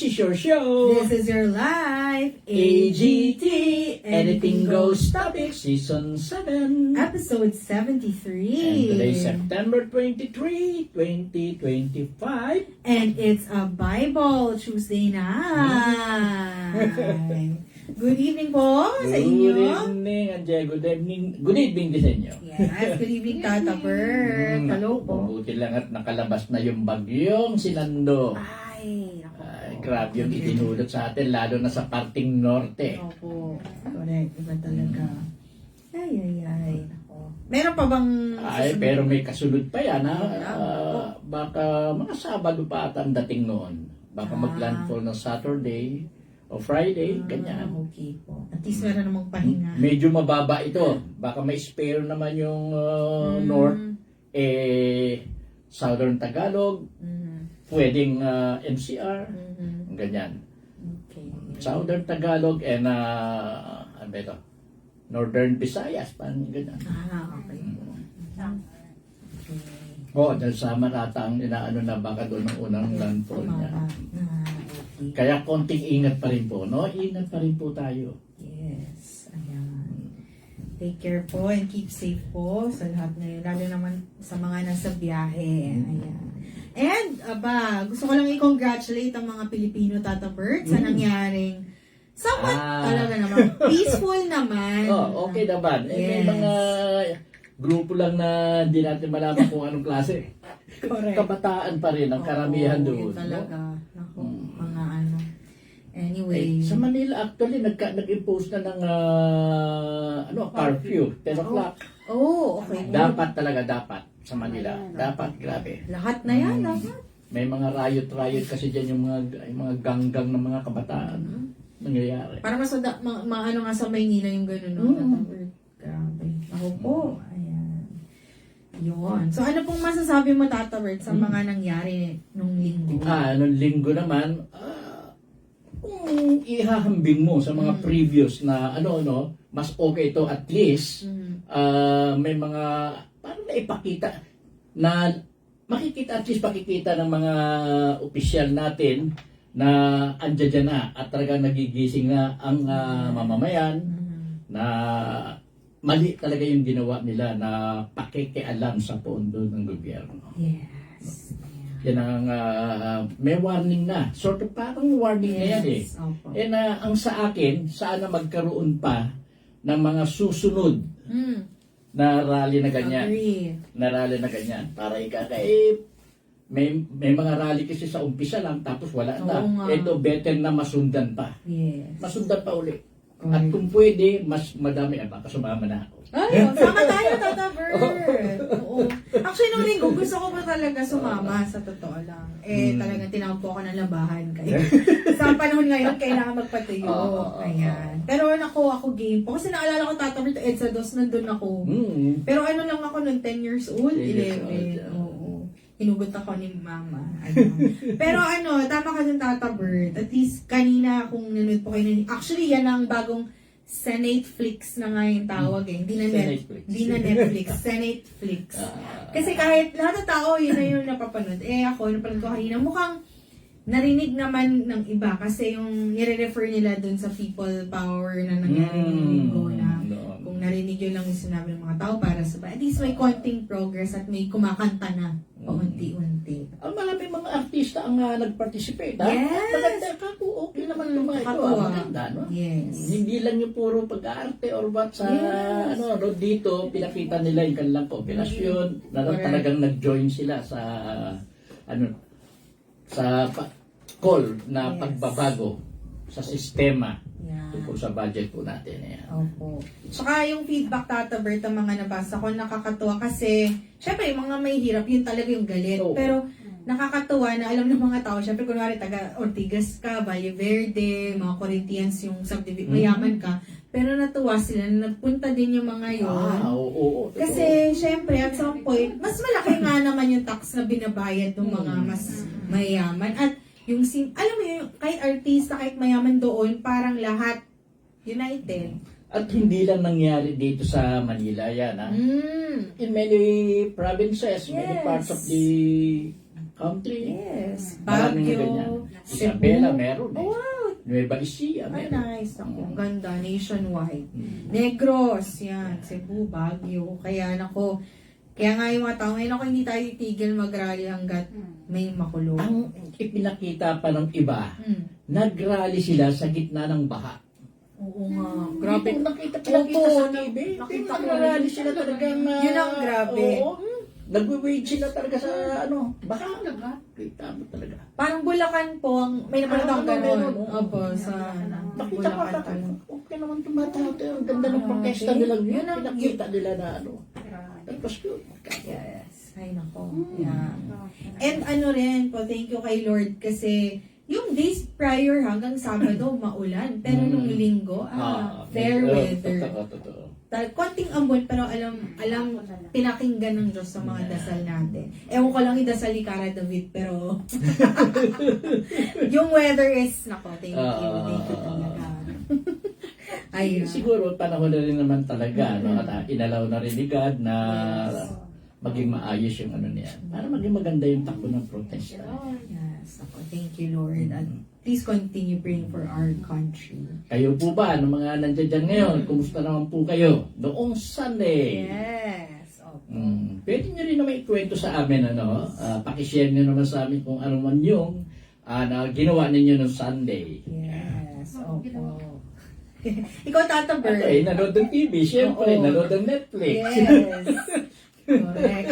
is your show. This is your life. AGT, Anything Goes Topic, Season 7. Episode 73. And today, September 23, 2025. And it's a Bible Tuesday night. Good evening po sa inyo. Good evening, Anje. Good evening din sa inyo. Yes, good evening, Tata Bert. Hello po. Mabuti lang at nakalabas na yung bagyong sinando. Ay, ako. Ay, grabe yung itinulot sa atin, lalo na sa parting norte. Opo. Correct. Iba talaga. Ay. Ako. Meron pa bang... Ay, pero may kasunod pa yan, ha? Oo. Baka mga Sabado pa ata ang dating noon. Baka mag-landfall ng Saturday o Friday, ganyan. Okay po. At least meron namang pahinga. Medyo mababa ito. Baka may spare naman yung North, Southern Tagalog, pwedeng NCR, ganyan. Okay. Southern Tagalog and ano ba ito? Northern Visayas, parang ganyan. Okay po. Oo, dahil sa Marata ang inaano na baka doon ang unang landfall niya. Okay. Kaya konting ingat pa rin po, no? Ingat pa rin po tayo. Yes. Ayan. Take care po and keep safe po sa lahat na yun. Lalo naman sa mga nasa biyahe. Ayan. And, gusto ko lang i-congratulate ang mga Pilipino, Tata Bert, sa nangyaring somewhat talaga naman. Peaceful naman. Oh, okay naman. May Yes. mga grupo lang na hindi natin malaman kung anong klase. Correct. Kabataan pa rin ang karamihan doon. Yun talaga. No? Naku, mga ano. Anyway. Sa Manila, actually, nag-impose na ng curfew, 10 o'clock. Oh, okay. Dapat sa Manila. Dapat, grabe. Lahat na yan, lahat. May mga riot kasi dyan yung mga ganggang ng mga kabataan. Nangyayari. Para mas maano nga sa Maynila yung gano'n, no? Tata Bert. Grabe. Ako po. Ayan. Yun. So, ano pong masasabi mo, Tata Bert, sa mga nangyari nung linggo? Nung linggo naman, kung ihahambing mo sa mga previous na mas okay ito at least may mga parang naipakita na makikita ng mga opisyal natin na andyan na at talagang nagigising na ang mamamayan na mali talaga yung ginawa nila na pakikialam sa pondo ng gobyerno. Yes. Yan ang may warning na. Sort of parang warning na yan eh. Opo. And ang sa akin, sana magkaroon pa ng mga susunod na rally na ganyan. Agree. Na rally na ganyan. Para may mga rally kasi sa umpisa lang tapos wala na. Oo nga. Ito better na masundan pa. Yes. Masundan pa uli. At kung pwede, mas madami. Baka sumama na ako. Ay, sama tayo, Tata Bert. Oo. Actually, nung linggo, gusto ko pa talaga sumama, sa totoo lang. Talagang tinawag po ako ng labahan. Kaya, sa panahon ngayon, kailangan magpatuyo. Ayan. Pero ako game po. Kasi naalala ko, Tata Bert, EDSA 2, nandun ako. Pero ano lang ako nun, 10 years old, 11. Oo. Hinugot ako ni Mama. Pero tama ka dun, Tata Bert. At least, kanina, kung nanood po kayo, actually, yan ang bagong Senateflix na nga yung tawag eh. Hindi na Netflix. Senateflix. Kasi kahit lahat ng tao, yun na yung napapanood. Ako, napanood ko kanina, mukhang narinig naman ng iba kasi yung nire-refer nila dun sa people power na nangyari ng linggo na kung narinig yun lang yung sinabi ng mga tao para sa at least may konting progress at may kumakanta na paunti-unti. Ang maraming mga artista ang nag-participate. Yes! Maganda ka po, okay naman yung mga ito. Kakatuwa. Maganda, no? Yes. Hindi lang yung puro pag-arte or what sa, dito, pinakita nila yung kanilang kooperasyon, na Correct. talagang nag-join sila sa, call na pagbabago sa sistema Yeah. tungkol sa budget po natin. Yan. Opo. Saka yung feedback, Tata Bert, ang mga nabasa ko, nakakatuwa kasi, syempre, yung mga may hirap, yun talaga yung galit. Oo. Pero, nakakatuwa na alam ng mga tao, syempre, kunwari, taga Ortigas ka, Valle Verde, mga Corinthians, yung subdivision, mayaman ka, pero natuwa sila na nagpunta din yung mga yun. Oo. Kasi, syempre, at some point, mas malaki nga naman yung tax na binabayad ng mga mas mayaman. At yung alam mo yun, kahit artista, kahit mayaman doon, parang lahat united. At hindi lang nangyari dito sa Manila yan. In many provinces, many Yes. parts of the country. Yes. Maraming Baguio, ganyan. Isabela, meron eh. Oh, wow. Nueva Ecija, Ay, meron. nice. Ako, ang ganda. Nationwide. Mm. Negros, yan. Cebu, Baguio. Kaya nako, kaya nga yung mga tao, ngayon ako hindi tayo titigil mag-rally hanggat may makulong. Ang ipinakita pa ng iba, Mm. nag-rally sila sa gitna ng baha. Oo nga. Grabe. Nakita Opo, sa TV. nakita ko. Nag-rally sila talagang... Yun ang grabe. Oo. Nag-wage sila talaga sa baha. Kita mo talaga. Parang Bulacan po, may napanood akong meron, gano'n. oo. Opo, sa Nakita ko Bulacan pa. talaga. Okay naman tumatawag. Ang ganda ng Grabe. protesta nila. Yun ang- Pinakita nila na ano. That was good. Yes. Ay, nako. Yeah. And ano rin po, thank you kay Lord kasi yung days prior hanggang Sabado, maulan. Pero nung linggo, fair weather. Totoo. Konting ambon, pero alam, pinakinggan ng Diyos sa mga dasal natin. Ewan ko lang idasal ni Cara David, pero yung weather is, nako, thank you talaga. Ayun. Siguro, panahon na rin naman talaga. No? At inalaw na rin ni God na maging maayos yung ano niya. Para maging maganda yung takbo ng protesta. Yes, ako. Thank you, Lord. At please continue praying for our country. Kayo po ba, ng mga nandiyan dyan ngayon, kumusta naman po kayo? Noong Sunday. Yes. Opo. Pwede nyo rin naman ikwento sa amin, ano? Pakishare nyo naman sa amin kung ano man yung na ginawa ninyo noong Sunday. Yes. Opo. Ikaw, Tata Bird. Okay, nanood ng TV, syempre, Oo. nanood ng Netflix. Yes. Correct.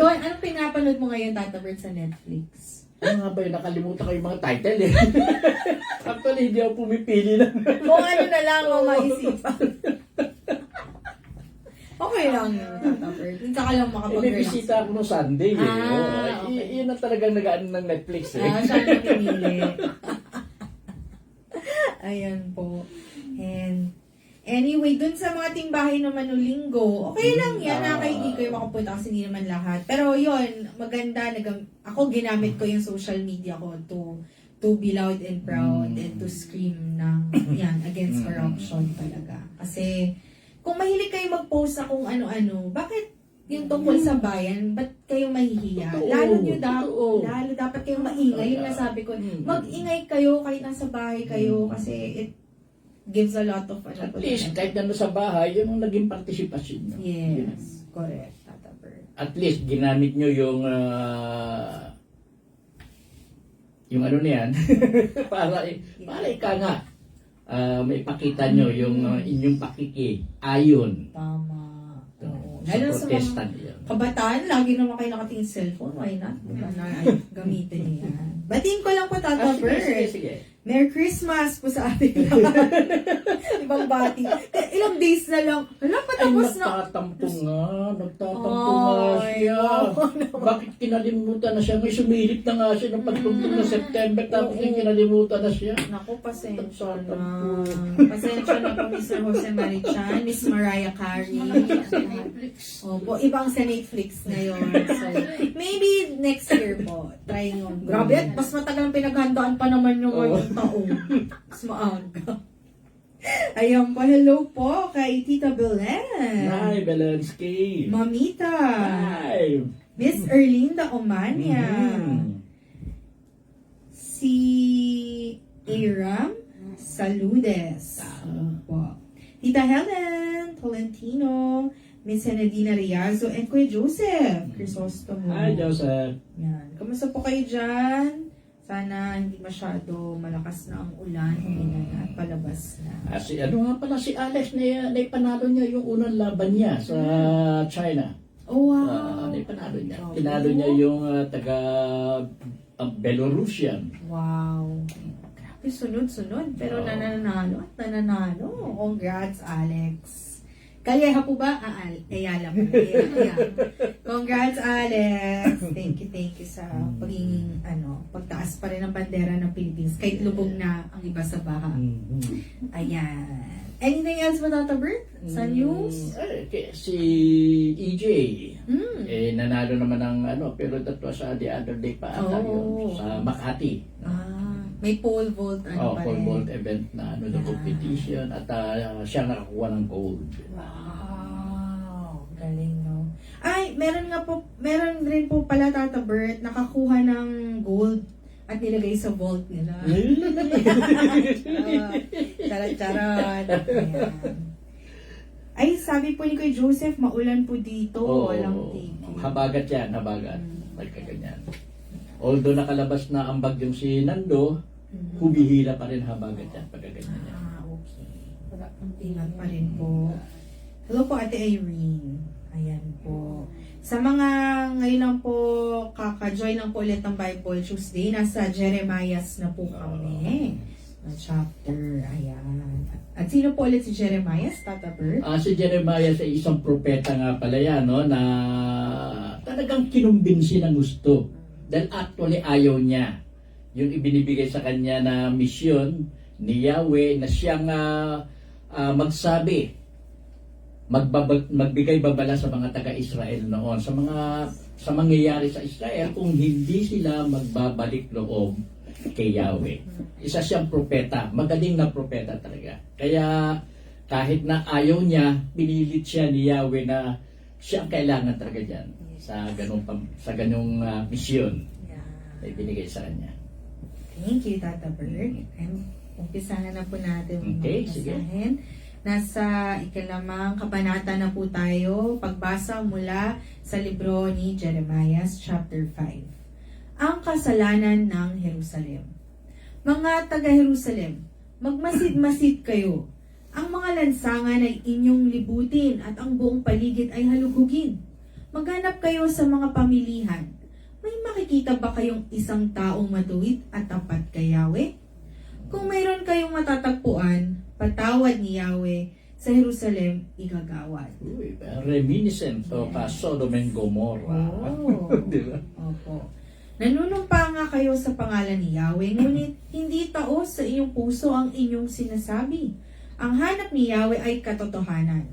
Anong pinapanood mo ngayon, Tata Bird, sa Netflix? Ano nga ba yun? Nakalimutan ko yung mga title eh. Actually, hindi ako pumipili na. Kung ano na lang ang maisipan. Okay lang yun, Tata Bird. Hindi ka lang makapag-relax. Binibisita ako noong Sunday eh. Okay. Yun ang talagang nag-ano ng Netflix eh. Siya ang pinili. Ayan po. And anyway, dun sa mga timbahay naman no linggo, okay lang yan. Hindi kayo makapunta kasi hindi naman lahat. Pero yun, maganda. Ako ginamit ko yung social media ko to be loud and proud and to scream ng yan, against corruption talaga. Kasi kung mahilig kayo mag-post sa kung ano-ano, bakit yung tungkol sa bayan, ba't kayo mahihiya? Totoo. Lalo dapat kayong maingay. Yung nasabi ko, mag-ingay kayo kahit nasa bahay kayo kasi it gives a lot of At least, kahit nandun sa bahay, yun ang naging partisipasyon nyo. Yes, correct, Tata Bird. At least, ginamit nyo yung ano na yan, para ika nga, may pakita nyo yung inyong pakiki-ayon Tama. Oo. sa Lalo sa protesta mga niyo. kabataan, lagi naman kayo nakatingin cellphone. Why not? Diba na gamitin niya yan. Batiin ko lang po, Tata Bird. Sige. Merry Christmas po sa ating lahat. Ibang bati. Ilang days na lang. Wala, patapos na. Nagtatampo nga siya. Bakit kinalimutan na siya? May sumilip na nga siya ng pagtungtong ng September, tapos yung kinalimutan na siya. Naku, pasensya na. Pasensya na po, Mr. Jose Marichan, Miss Mariah Carey. Opo, ibang sa Netflix ngayon. So, maybe next year po. Try nyo. Grabe, mas matagal ang pinaghandaan pa naman yung ngayong taong. Mas maaga. Ayan po, hello po kay Tita Belen. Hi, Belensky. Mamita. Hi. Miss Erlinda Omania. Si Aram Saludes. Opo. Tita Helen Tolentino. Miss Henedina Riazo and Kuya Joseph Crisostomo. Hi, Joseph. Yan. Kamusta po kayo dyan? Sana hindi masyado malakas na ang ulan. At palabas na. Ano nga pala si Alex na ipanalo niya yung unang laban niya sa China. Oh, wow. Naipanalo niya. Tinalo niya yung taga Belarusian. Wow. Grabe, sunod-sunod. Pero nananalo at nananalo. Congrats, Alex. Kalyeha po ba? Ayala po. Congrats, Alex. Thank you sa pagiging, pagtaas pa rin ng bandera ng Philippines. Kahit lubog na ang iba sa baha. Ayan. Anything else ba, Tata Bert? Sa news? Si EJ. Nanalo naman ng pero that was the other day pa ata yun, sa Makati. May pole vault pa pole rin. vault event na the competition at siya nakakuha ng gold. Wow! Galing, no? Ay, meron rin po pala, Tata Bert, nakakuha ng gold at nilagay sa vault nila. Charot-charot. Ayan. Ay, sabi po ni Kuya Joseph, maulan po dito. Walang tigil. Habagat yan, habagat. Ganyan. Although nakalabas na ang bagyong si Nando, humihila pa rin habagat yan. Pagkaganyan yan. Okay. Ingat pa rin po. Hello po, Ate Irene. Ayan po. Sa mga ngayon lang po, kaka-join lang po ulit ng Bible Tuesday, nasa Jeremiah na po kami. Na chapter, ayan. At sino po ulit si Jeremiah, Tata Bert? Si Jeremiah ay isang propeta nga pala yan, no, na talagang kinumbinsi ng gusto. Dahil actually ayaw niya. Yung ibinibigay sa kanya na misyon ni Yahweh na siyang magsabi, magbigay babala sa mga taga-Israel noon, sa mangyayari sa Israel kung hindi sila magbabalik loob kay Yahweh. Isa siyang propeta, magaling na propeta talaga. Kaya kahit na ayaw niya, pinilit siya ni Yahweh na siya ang kailangan talaga dyan sa ganung misyon na ibinigay sa kanya. Thank you, Tata Bert. Umpisahan na po natin. Okay, sige. Nasa ikalamang kabanata na po tayo, pagbasa mula sa libro ni Jeremiah, chapter 5. Ang kasalanan ng Jerusalem. Mga taga-Jerusalem, magmasid-masid kayo. Ang mga lansangan ay inyong libutin at ang buong paligid ay halugugin. Maghanap kayo sa mga pamilihan. May makikita ba kayong isang taong matuwid at tapat kay Yahweh? Kung mayroon kayong matatagpuan, patawad ni Yahweh sa Jerusalem igagawad. Uy, reminiscent of Sodom and Gomorrah. Oh. Diba? Opo. Nanunumpa nga kayo sa pangalan ni Yahweh, ngunit hindi taos sa iyong puso ang inyong sinasabi. Ang hanap ni Yahweh ay katotohanan.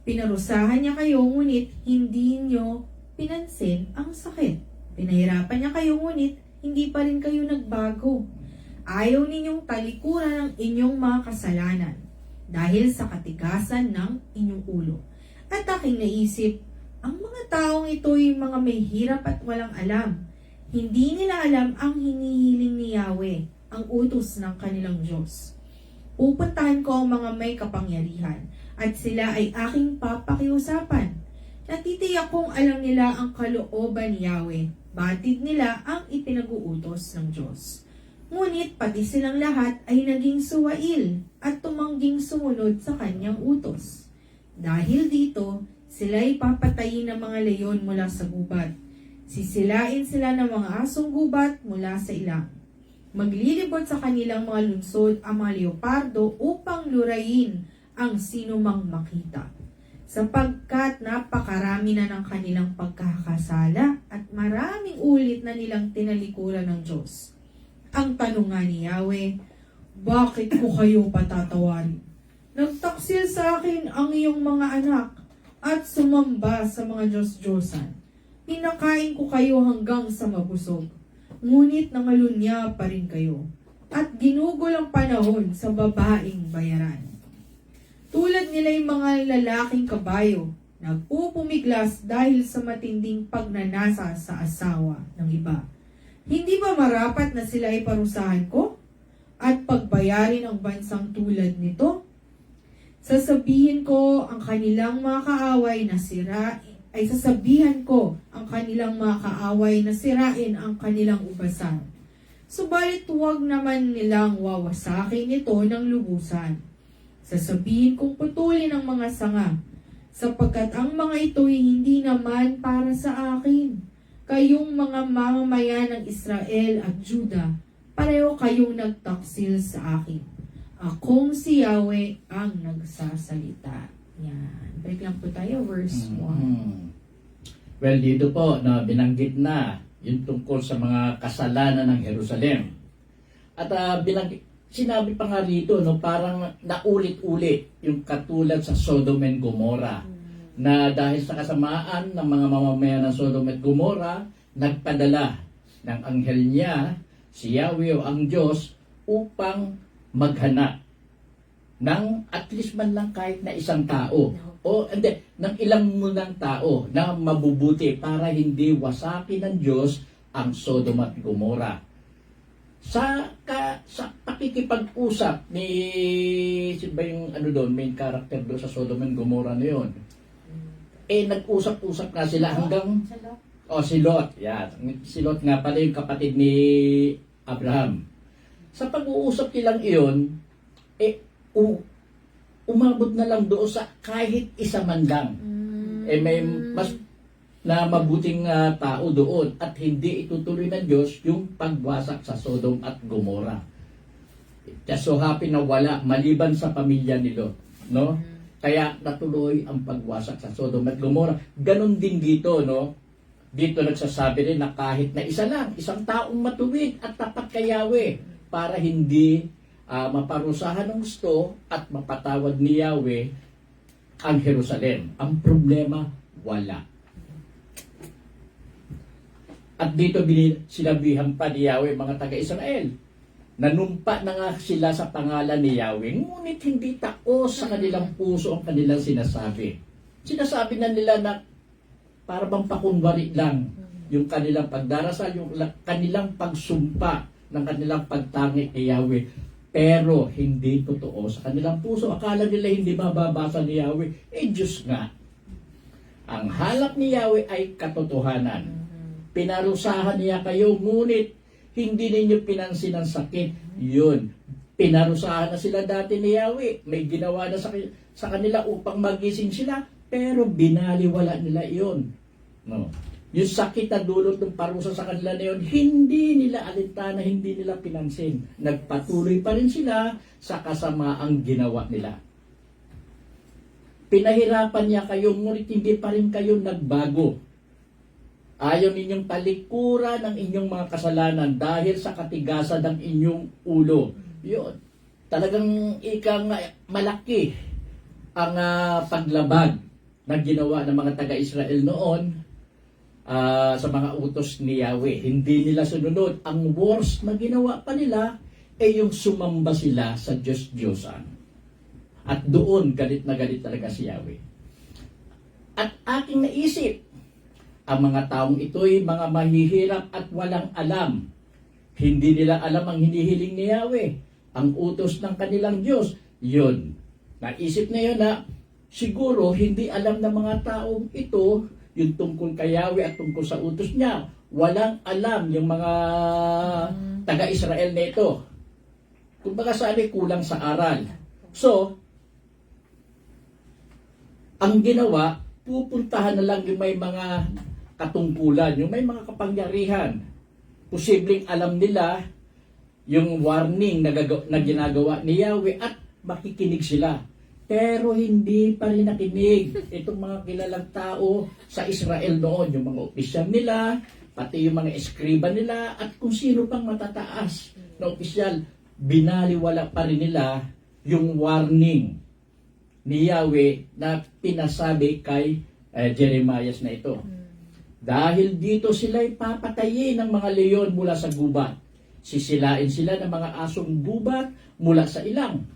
Pinarusahan niya kayo, ngunit hindi niyo pinansin ang sakit. Pinahirapan niya kayo, ngunit hindi pa rin kayo nagbago. Ayaw ninyong talikuran ang inyong mga kasalanan dahil sa katigasan ng inyong ulo. At aking naisip, ang mga taong ito'y mga may hirap at walang alam. Hindi nila alam ang hinihiling ni Yahweh, ang utos ng kanilang Diyos. Pupuntahan ko ang mga may kapangyarihan at sila ay aking papakiusapan. Natitiyak kong alam nila ang kalooban ni Yahweh. Batid nila ang ipinag-uutos ng Diyos. Ngunit pati silang lahat ay naging suwail at tumangging sumunod sa kanyang utos. Dahil dito, sila ay papatayin ng mga leyon mula sa gubat. Sisilain sila ng mga asong gubat mula sa ilang. Maglilibot sa kanilang mga lungsod ang mga leopardo upang lurayin ang sinumang makita. Sapagkat napakarami na ng kanilang pagkakasala at maraming ulit na nilang tinalikuran ng Diyos. Ang tanong nga ni Yahweh, bakit ko kayo patatawarin? Nagtaksil sa akin ang iyong mga anak at sumamba sa mga Diyos-Diyosan. Pinakain ko kayo hanggang sa mabusog, ngunit nangalunya pa rin kayo, at ginugol ang panahon sa babaeng bayaran. Tulad nila yung mga lalaking kabayo, nagpupumiglas dahil sa matinding pagnanasa sa asawa ng iba. Hindi ba marapat na sila ay parusahan ko at pagbayarin ang bansang tulad nito? Sasabihin ko ang kanilang mga kaaway na sasabihan ko ang kanilang mga kaaway na sirain ang kanilang ubasan. Subalit huwag naman nilang wawasakin ito ng lubusan. Sasabihin kong putulin ang mga sanga, sapagkat ang mga ito'y hindi naman para sa akin. Kayong mga mamamayan ng Israel at Juda, pareho kayong nagtaksil sa akin. Akong si Yahweh ang nagsasalita. Yan. Break lang po tayo, verse 1. Well, dito po na binanggit na yung tungkol sa mga kasalanan ng Jerusalem. At sinabi pa nga rito, no, parang naulit-ulit yung katulad sa Sodom and Gomorrah. Na dahil sa kasamaan ng mga mamamayan ng Sodom at Gomorrah, nagpadala ng anghel niya, si Yahweh o ang Diyos, upang maghanap ng at least man lang kahit na isang tao. O hindi, ng ilang munang tao na mabubuti para hindi wasakin ng Diyos ang Sodom at Gomorrah. sa pakikipag-usap ni sino ba yung ano doon, main character doon sa Sodom and Gomorrah na yun. Nag-usap-usap nga sila hanggang si Lot. Yan. Si Lot nga pala yung kapatid ni Abraham. Sa pag-uusap nilang iyon, umabot na lang doon sa kahit isa man lang. May mas na mabuting tao doon at hindi itutuloy ng Diyos yung pagwasak sa Sodom at Gomorrah. Just so happy na wala maliban sa pamilya ni Lot, no? Kaya natuloy ang pagwasak sa Sodom at Gomorrah. Ganon din dito, no? Dito nagsasabi rin na kahit na isa lang, isang taong matuwid at tapat kay Yahweh para hindi maparusahan ng gusto at mapatawad ni Yahweh ang Jerusalem. Ang problema, wala. At dito sinabihan pa ni Yahweh mga taga-Israel. Nanumpa na nga sila sa pangalan ni Yahweh, ngunit hindi taos sa kanilang puso ang kanilang sinasabi. Sinasabi na nila na para bang pakunwari lang yung kanilang pagdarasal, yung kanilang pagsumpa ng kanilang pagtangi kay Yahweh. Pero hindi totoo sa kanilang puso. Akala nila hindi mababasa ni Yahweh. Diyos nga. Ang halap ni Yahweh ay katotohanan. Pinarusahan niya kayo, ngunit hindi ninyo pinansin ang sakit. Yun. Pinarusahan na sila dati ni Yahweh. May ginawa na sa kanila upang magising sila, pero binaliwala nila iyon. No. Yung sakit na dulot ng parusa sa kanila na yun, hindi nila alintana, hindi nila pinansin. Nagpatuloy pa rin sila sa kasamaang ginawa nila. Pinahirapan niya kayo, ngunit hindi pa rin kayo nagbago. Ayaw ninyong talikuran ang inyong mga kasalanan dahil sa katigasan ng inyong ulo. Yun. Talagang ikang malaki ang paglabag na ginawa ng mga taga-Israel noon sa mga utos ni Yahweh. Hindi nila sununod. Ang worst na ginawa pa nila ay yung sumamba sila sa Diyos-Diyosan. At doon galit na galit talaga si Yahweh. At aking naisip, ang mga taong ito'y mga mahihirap at walang alam. Hindi nila alam ang hinihiling ni Yahweh, ang utos ng kanilang Diyos. Yun. Naisip na yun na siguro hindi alam ng mga taong ito yung tungkol kay Yahweh at tungkol sa utos niya. Walang alam yung mga taga-Israel na ito. Kung baka saan kulang sa aral. So, ang ginawa, pupuntahan na lang yung may mga katungkulan, yung may mga kapangyarihan. Posibleng alam nila yung warning na ginagawa ni Yahweh at makikinig sila. Pero hindi pa rin nakinig itong mga kilalang tao sa Israel noon, yung mga opisyal nila, pati yung mga eskriba nila, at kung sino pang matataas na opisyal, binaliwala pa rin nila yung warning ni Yahweh na pinasabi kay Jeremiah na ito. Dahil dito sila'y papatayin ng mga leon mula sa gubat. Sisilain sila ng mga asong gubat mula sa ilang.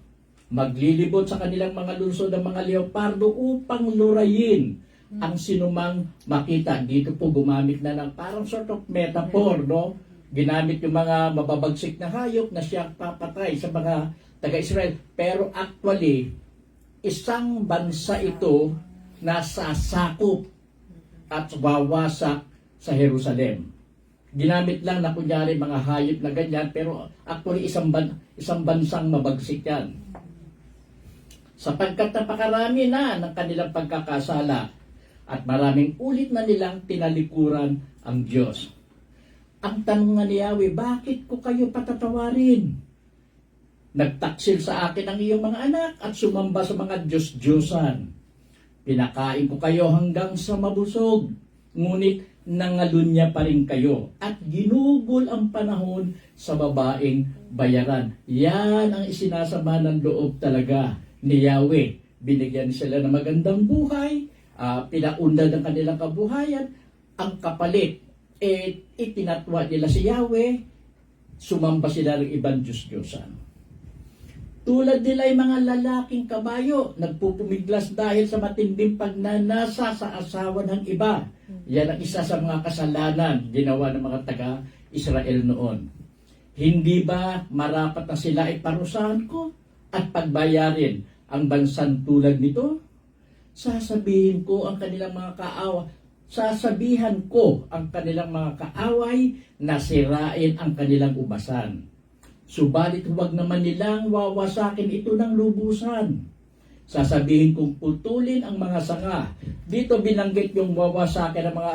Maglilibot sa kanilang mga lungsod ng mga leopardo upang lurayin ang sinumang makita. Dito po gumamit na ng parang sort of metaphor, no? Ginamit yung mga mababagsik na hayop na siya papatay sa mga taga-Israel. Pero actually, isang bansa ito na sasakop at wawasak sa Jerusalem. Ginamit lang na kunyari mga hayop na ganyan, pero actually isang bansang mabagsik yan. Sapagkat napakarami na ng kanilang pagkakasala at maraming ulit na nilang tinalikuran ang Diyos. Ang tanong nga ni Yahweh, bakit ko kayo patatawarin? Nagtaksil sa akin ang iyong mga anak at sumamba sa mga Diyos-Diyosan. Pinakain ko kayo hanggang sa mabusog, ngunit nangalunya pa rin kayo at ginugol ang panahon sa babaeng bayaran. Yan ang isinasama ng loob talaga ni Yahweh. Binigyan sila ng magandang buhay, pinaundan ng kanilang kabuhayan, ang kapalit, itinatwa nila si Yahweh, sumamba sila ng ibang Diyos-Diyosan. Tulad nila ay mga lalaking kabayo, nagpupumiglas dahil sa matinding pagnanasa sa asawa ng iba. Yan ang isa sa mga kasalanan ginawa ng mga taga-Israel noon. Hindi ba marapat na sila ay parusahan ko at pagbayarin ang bansang tulad nito? Sasabihin ko ang kanilang mga sasabihan ko ang kanilang mga kaaway na sirain ang kanilang ubasan. Subalit huwag naman nilang wawasakin ito ng lubusan. Sasabihin kong putulin ang mga sanga. Dito binanggit yung wawasakin ng mga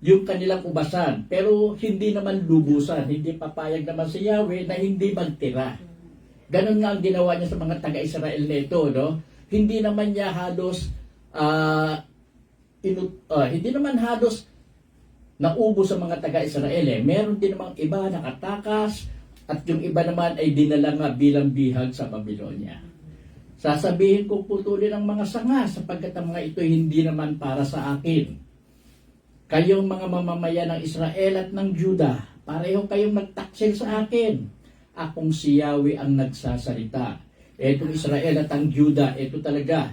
yung kanilang ubasan. Pero hindi naman lubusan. Hindi papayag naman si Yahweh na hindi magtira. Ganon nga ang ginawa niya sa mga taga-Israel nito, no? Hindi naman niya halos hindi naman halos naubos sa mga taga-Israel. Meron din namang iba nakatakas at yung iba naman ay dinala nga bilang bihag sa Babylonia. Sasabihin ko putulin ang mga sanga sapagkat ang mga ito hindi naman para sa akin. Kayong mga mamamayan ng Israel at ng Juda, pareho kayong nagtaksil sa akin. Akong si Yahweh ang nagsasalita. Etong Israel at ang Juda, ito talaga,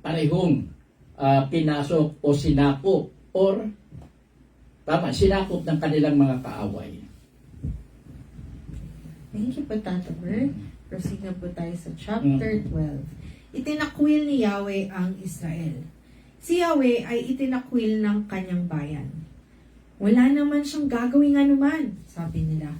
parehong pinasok o sinakop sinakop ng kanilang mga kaaway. Thank you po, Tata Bert. Proceed na po tayo sa chapter 12. Itinakwil ni Yahweh ang Israel. Si Yahweh ay itinakwil ng kanyang bayan. Wala naman siyang gagawing anuman, sabi nila.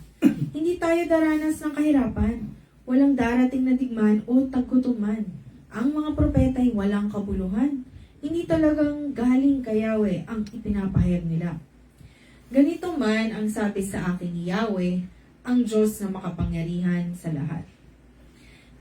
Hindi tayo daranas ng kahirapan. Walang darating na digman o taggutuman. Ang mga propeta ay walang kabuluhan. Hindi talagang galing kay Yahweh ang ipinapahayag nila. Ganito man ang sabi sa akin ni Yahweh, ang Diyos na makapangyarihan sa lahat.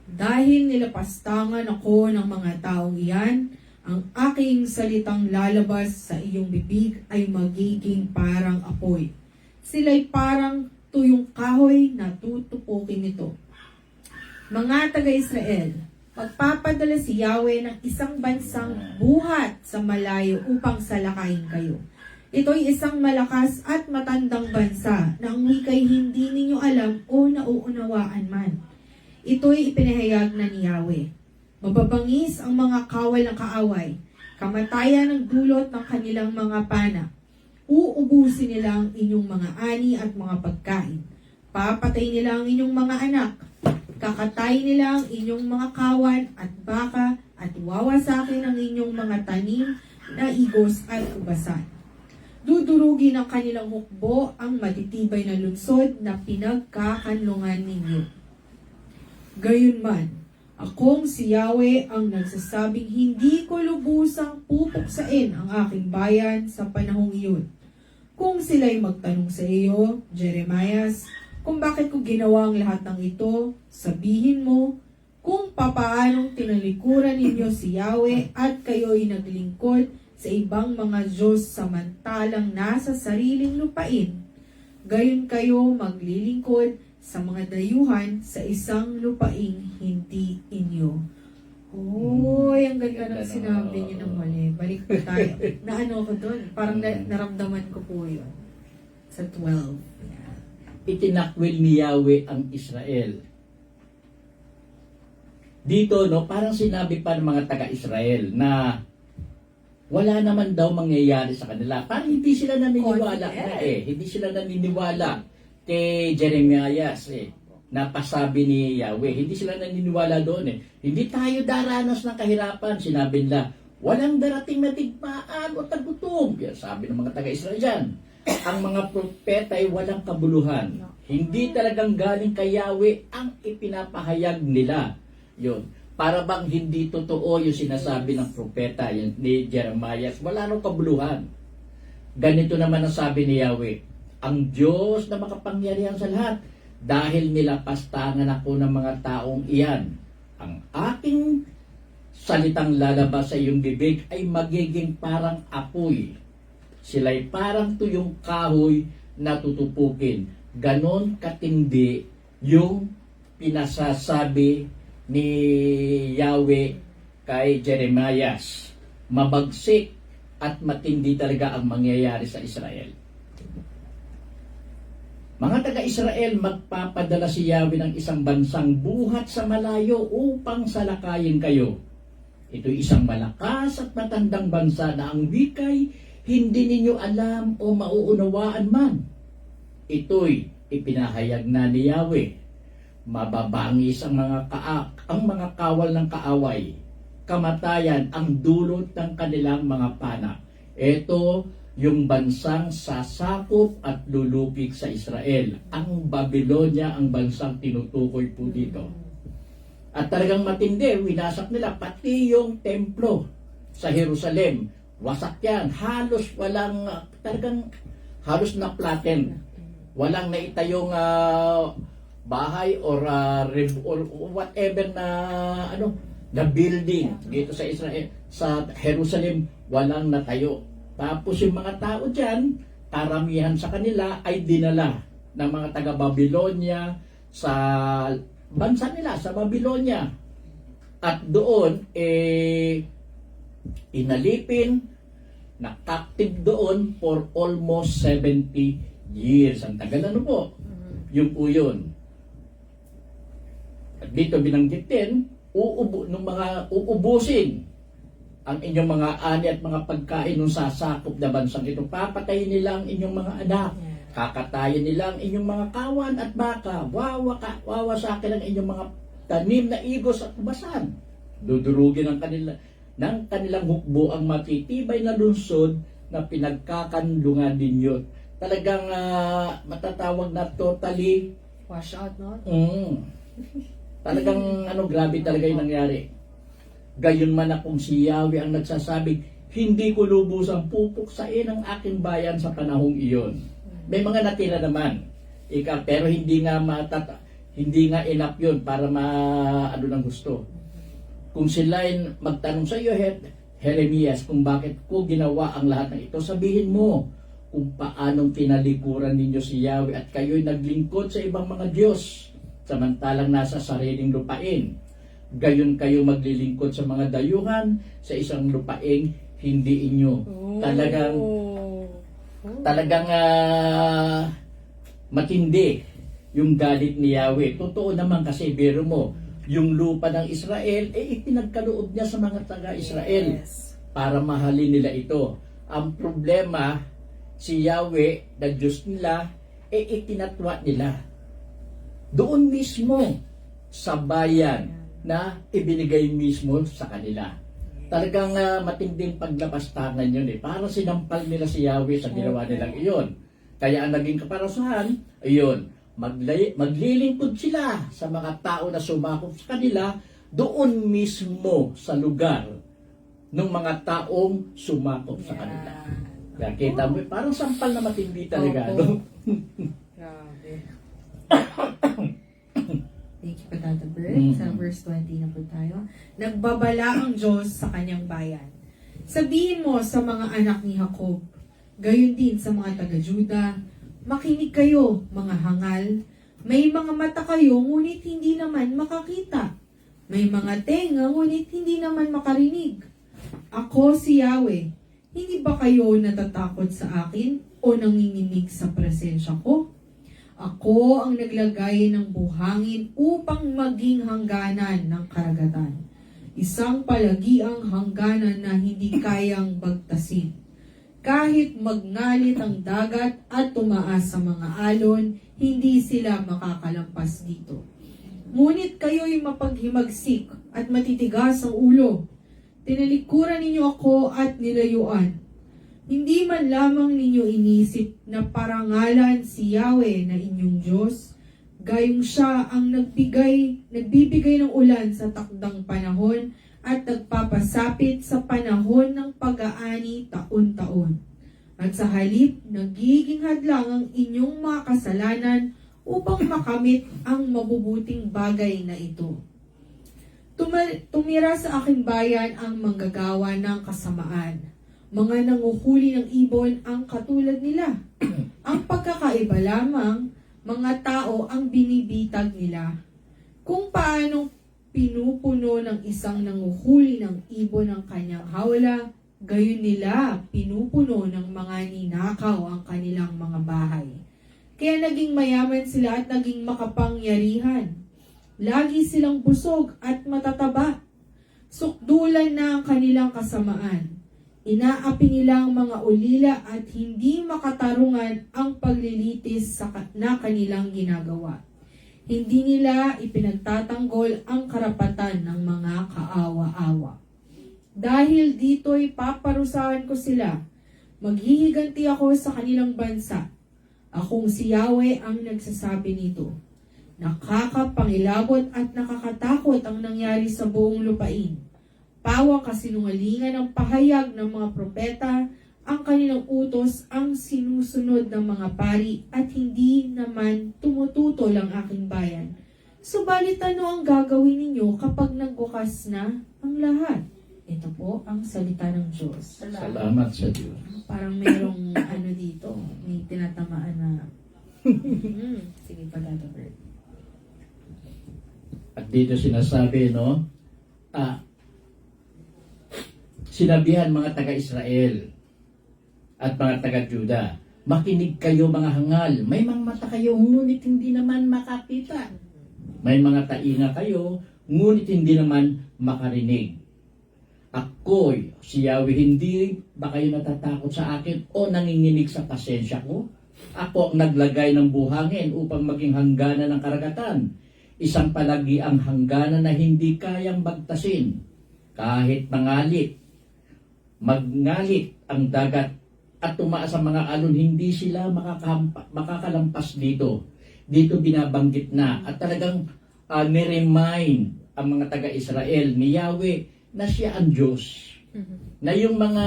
Dahil nilapastangan ako ng mga taong iyan, ang aking salitang lalabas sa iyong bibig ay magiging parang apoy. Sila'y parang tuyong kahoy na tutupukin nito. Mga taga-Israel, magpapadala si Yahweh ng isang bansang buhat sa malayo upang salakayin kayo. Ito'y isang malakas at matandang bansa na ang wika'y hindi ninyo alam o nauunawaan man. Ito'y ipinahayag na ni Yahweh. Mababangis ang mga kawal ng kaaway, kamatayan ng dulot ng kanilang mga pana. Uubusin nila ang inyong mga ani at mga pagkain. Papatay nila ang inyong mga anak. Kakatay nila ang inyong mga kawan at baka at wawasakin ang inyong mga tanim na igos at ubasan. Dudurugin ng kanilang hukbo ang matitibay na lungsod na pinagkakanlungan ninyo. Gayunman, akong si Yahweh ang nagsasabing hindi ko lubusang pupuksain ang aking bayan sa panahong iyon. Kung sila'y magtanong sa iyo, Jeremias, kung bakit ko ginawa ang lahat ng ito, sabihin mo, kung papaanong tinalikuran ninyo si Yahweh at kayo'y naglingkod sa ibang mga Diyos samantalang nasa sariling lupain, gayon kayo maglilingkod sa mga dayuhan sa isang lupaing hindi inyo. Oy, ang ganda ng sinabi niyo ng mali. Balik po tayo. Naano ko doon? Parang naramdaman ko po yun. Sa 12. Yeah. Itinakwil ni Yahweh ang Israel. Dito, no, parang sinabi pa ng mga taga-Israel na wala naman daw mangyayari sa kanila. Parang hindi sila naniniwala na Hindi sila naniniwala kay Jeremias napasabi ni Yahweh. Hindi sila naniniwala doon Hindi tayo daranas ng kahirapan. Sinabi nila, walang darating na digmaan o tagutom. Yan sabi ng mga taga-Israel dyan. Ang mga propeta ay walang kabuluhan. Hindi talagang galing kay Yahweh ang ipinapahayag nila. Yun. Para bang hindi totoo yung sinasabi ng propeta yung ni Jeremias. Wala nang kabuluhan. Ganito naman ang sabi ni Yahweh. Ang Diyos na makapangyarihan sa lahat, dahil nilapastangan ako ng mga taong iyan, ang aking salitang lalabas sa iyong bibig ay magiging parang apoy. Sila'y parang tuyong kahoy na tutupukin. Ganon katindi yung pinasasabi ni Yahweh kay Jeremias. Mabagsik at matindi talaga ang mangyayari sa Israel. Mga taga-Israel, magpapadala si Yahweh ng isang bansang buhat sa malayo upang salakayin kayo. Ito'y isang malakas at matandang bansa na ang wika'y hindi ninyo alam o mauunawaan man. Ito'y ipinahayag na ni Yahweh. Mababangis ang mga kawal ng kaaway. Kamatayan ang dulot ng kanilang mga pana. Ito yung bansang sasakop at lulupig sa Israel. Ang Babylonia ang bansang tinutukoy po dito. At talagang matindi, winasak nila pati yung templo sa Jerusalem. Wasak yan. Halos walang, talagang halos na flatten. Walang naitayong bahay or whatever na na building dito sa Israel, sa Jerusalem, walang natayo. Tapos yung mga tao dyan, karamihan sa kanila ay dinala ng mga taga-Babylonia sa bansa nila, sa Babylonia. At doon, inalipin, na-captive doon for almost 70 years. Ang tagal po. Yung po yun. At dito binanggit din, uubusin ang inyong mga ani at mga pagkain ng sasakop na bansang ito. Papatayin nila ang inyong mga anak. Kakatayin nila ang inyong mga kawan at baka. Wawasakin ang inyong mga tanim na igos at basan. Dudurugin ng kanilang hukbo ang matitibay na lungsod na pinagkakandungan ninyo. Talagang matatawag na totally Wash out, no? Talagang grabe talaga yung nangyari. Gayon man akong si Yahweh ang nagsasabing, hindi ko lubusang pupuksain ang aking bayan sa panahong iyon. May mga natira naman. Pero hindi nga enough yun para ng gusto. Kung sila magtanong sa iyo, Jeremias, kung bakit ko ginawa ang lahat ng ito, sabihin mo kung paanong tinalikuran ninyo si Yahweh at kayo'y naglingkod sa ibang mga Diyos, samantalang nasa sariling lupain. Gayon kayo maglilingkod sa mga dayuhan sa isang lupaing hindi inyo. Talagang matindi yung galit ni Yahweh. Totoo naman kasi, biro mo, yung lupa ng Israel, ipinagkaloob niya sa mga taga-Israel para mahalin nila ito. Ang problema, si Yahweh, na Diyos nila, itinatwa nila. Doon mismo sa bayan na ibinigay mismo sa kanila. Talagang matinding paglapastangan yun Para sinampal nila si Yahweh sa ginawa nilang iyon. Kaya ang naging kaparasahan, ayun, maglilingkod sila sa mga tao na sumakop sa kanila doon mismo sa lugar ng mga taong sumakop sa kanila. Kaya kita mo, parang sampal na matindi talaga. Grabe. Thank you po, Tata Bert. Sa verse 20 na po tayo. Nagbabala ang Diyos sa kanyang bayan. Sabihin mo sa mga anak ni Jacob, gayon din sa mga taga-Juda, makinig kayo, mga hangal. May mga mata kayo, ngunit hindi naman makakita. May mga tenga, ngunit hindi naman makarinig. Ako si Yahweh. Hindi ba kayo natatakot sa akin o nanginginig sa presensya ko? Ako ang naglagay ng buhangin upang maging hangganan ng karagatan. Isang palagiang hangganan na hindi kayang bagtasin. Kahit magngalit ang dagat at tumaas sa mga alon, hindi sila makakalampas dito. Ngunit kayo'y mapaghimagsik at matitigas ang ulo. Tinalikuran ninyo ako at nilayuan. Hindi man lamang ninyo inisip na parangalan si Yahweh na inyong Diyos, gayong siya ang nagbibigay ng ulan sa takdang panahon at nagpapasapit sa panahon ng pag-aani taon-taon. At sa halip, nagiging hadlang ang inyong mga kasalanan upang makamit ang mabubuting bagay na ito. Tumira sa aking bayan ang manggagawa ng kasamaan. Mga nanguhuli ng ibon ang katulad nila. Ang pagkakaiba lamang, mga tao ang binibitag nila. Kung paanong pinupuno ng isang nanguhuli ng ibon ang kanyang hawla, gayon nila pinupuno ng mga ninakaw ang kanilang mga bahay. Kaya naging mayaman sila at naging makapangyarihan. Lagi silang busog at matataba. Sukdulan na ang kanilang kasamaan. Inaapi nila ang mga ulila at hindi makatarungan ang paglilitis na kanilang ginagawa. Hindi nila ipinagtatanggol ang karapatan ng mga kaawa-awa. Dahil dito'y paparusahan ko sila, maghihiganti ako sa kanilang bansa. Akong si Yahweh ang nagsasabi nito. Nakakapangilabot at nakakatakot ang nangyari sa buong lupain. Pawang kasinungalingan ang pahayag ng mga propeta, ang kanilang utos ang sinusunod ng mga pari at hindi naman tumututol ang aking bayan. Subalit ano ang gagawin ninyo kapag nagbukas na ang lahat? Ito po ang salita ng Diyos. Salamat sa Diyos. Parang merong ano dito, may tinatamaan na. Sige pa, Tata Bert. At dito sinasabi, no? Sinabihan mga taga-Israel at mga taga-Juda, makinig kayo mga hangal, may mga mata kayo, ngunit hindi naman makakita. May mga tainga kayo, ngunit hindi naman makarinig. Ako'y, si Yahweh, hindi ba kayo natatakot sa akin o nanginginig sa pasensya ko? Ako ang naglagay ng buhangin upang maging hangganan ng karagatan. Isang palagi ang hangganan na hindi kayang bagtasin. Kahit magngalit ang dagat at tumaas ang mga alon, hindi sila makakalampas dito. Dito binabanggit na at talagang niremind ang mga taga-Israel ni Yahweh na siya ang Diyos. Na yung mga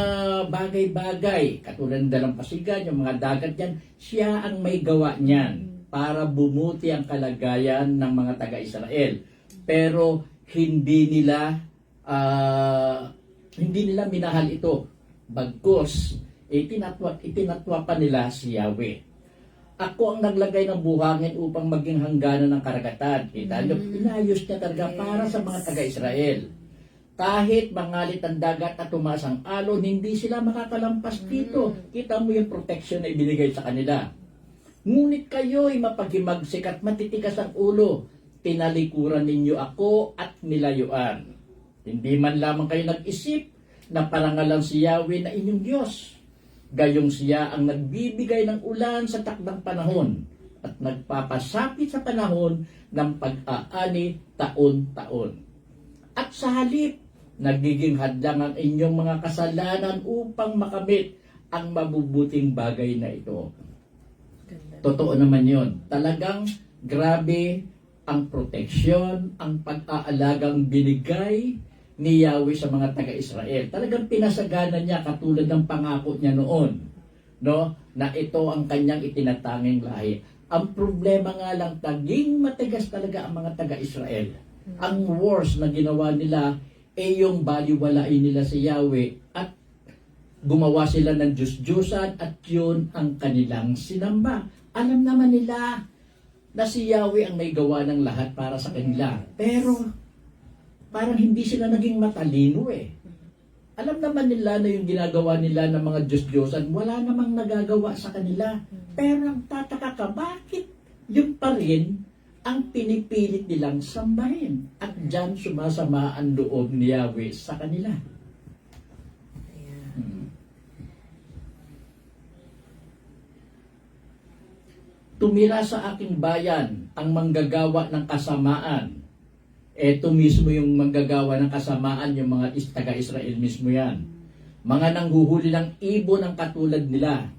bagay-bagay, katulad ng dalampasigan, yung mga dagat yan, siya ang may gawa niyan para bumuti ang kalagayan ng mga taga-Israel. Pero hindi nila minahal ito. Bagkus, itinatwa pa nila si Yahweh. Ako ang naglagay ng buhangin upang maging hangganan ng karagatan. Kita nyo, inayos niya talaga para sa mga taga-Israel. Kahit mangalit ang dagat at tumaas ang alon, hindi sila makakalampas dito. Kita mo yung protection na ibinigay sa kanila. Ngunit kayo'y mapaghimagsik at matitigas ang ulo. Tinalikuran ninyo ako at nilayuan. Hindi man lamang kayo nag-isip na parangalan si Yahweh na inyong Diyos. Gayong siya ang nagbibigay ng ulan sa takdang panahon at nagpapasapit sa panahon ng pag-aani taon-taon. At sa halip, nagiging hadlang ang inyong mga kasalanan upang makamit ang mabubuting bagay na ito. Totoo naman yon. Talagang grabe ang proteksyon, ang pag-aalagang binigay ni Yahweh sa mga taga-Israel. Talagang pinasagana niya katulad ng pangako niya noon, no? Na ito ang kanyang itinatanging lahi. Ang problema nga lang, taging matigas talaga ang mga taga-Israel. Ang worst na ginawa nila yung baliwalain nila si Yahweh at gumawa sila ng Diyos-Diyosan at yun ang kanilang sinamba. Alam naman nila na si Yahweh ang may gawa ng lahat para sa kanila. Pero parang hindi sila naging matalino eh. Alam naman nila na yung ginagawa nila ng mga Diyos-Diyosan, wala namang nagagawa sa kanila. Pero ang tataka ka, bakit yun pa rin ang pinipilit nilang sambahin? At dyan sumasama ang loob ni Yahweh sa kanila. Tumira sa aking bayan ang manggagawa ng kasamaan. Ito mismo yung manggagawa ng kasamaan, yung mga taga-Israel mismo yan. Mga nanghuhuli ng ibon ng katulad nila.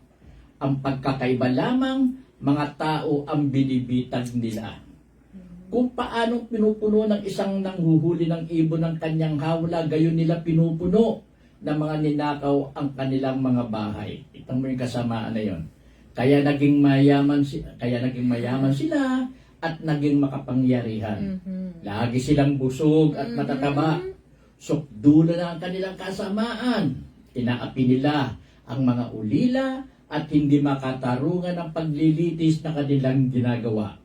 Ang pagkakaiba lamang, mga tao ang binibitag nila. Kung paanong pinupuno ng isang nanghuhuli ng ibon ng kanyang hawla, gayon nila pinupuno ng mga ninakaw ang kanilang mga bahay. Itang mo yung kasamaan na yon. Kaya naging mayaman sila at naging makapangyarihan. Lagi silang busog at matataba. Sukdulan na ang kanilang kasamaan. Inaapi nila ang mga ulila at hindi makatarungan ang paglilitis na kanilang ginagawa.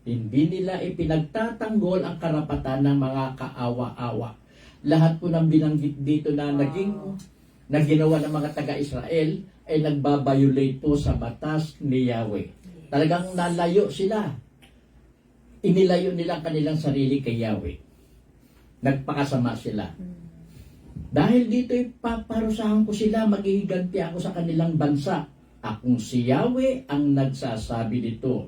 Hindi nila ipinagtatanggol ang karapatan ng mga kaawa-awa. Lahat po ng binanggit dito na na ginawa ng mga taga-Israel ay nagbabiolate po sa batas ni Yahweh. Talagang nalayo sila. Inilayo nila ang kanilang sarili kay Yahweh. Nagpakasama sila. Dahil dito'y paparusahan ko sila, maghihiganti ako sa kanilang bansa. Akong si Yahweh ang nagsasabi nito.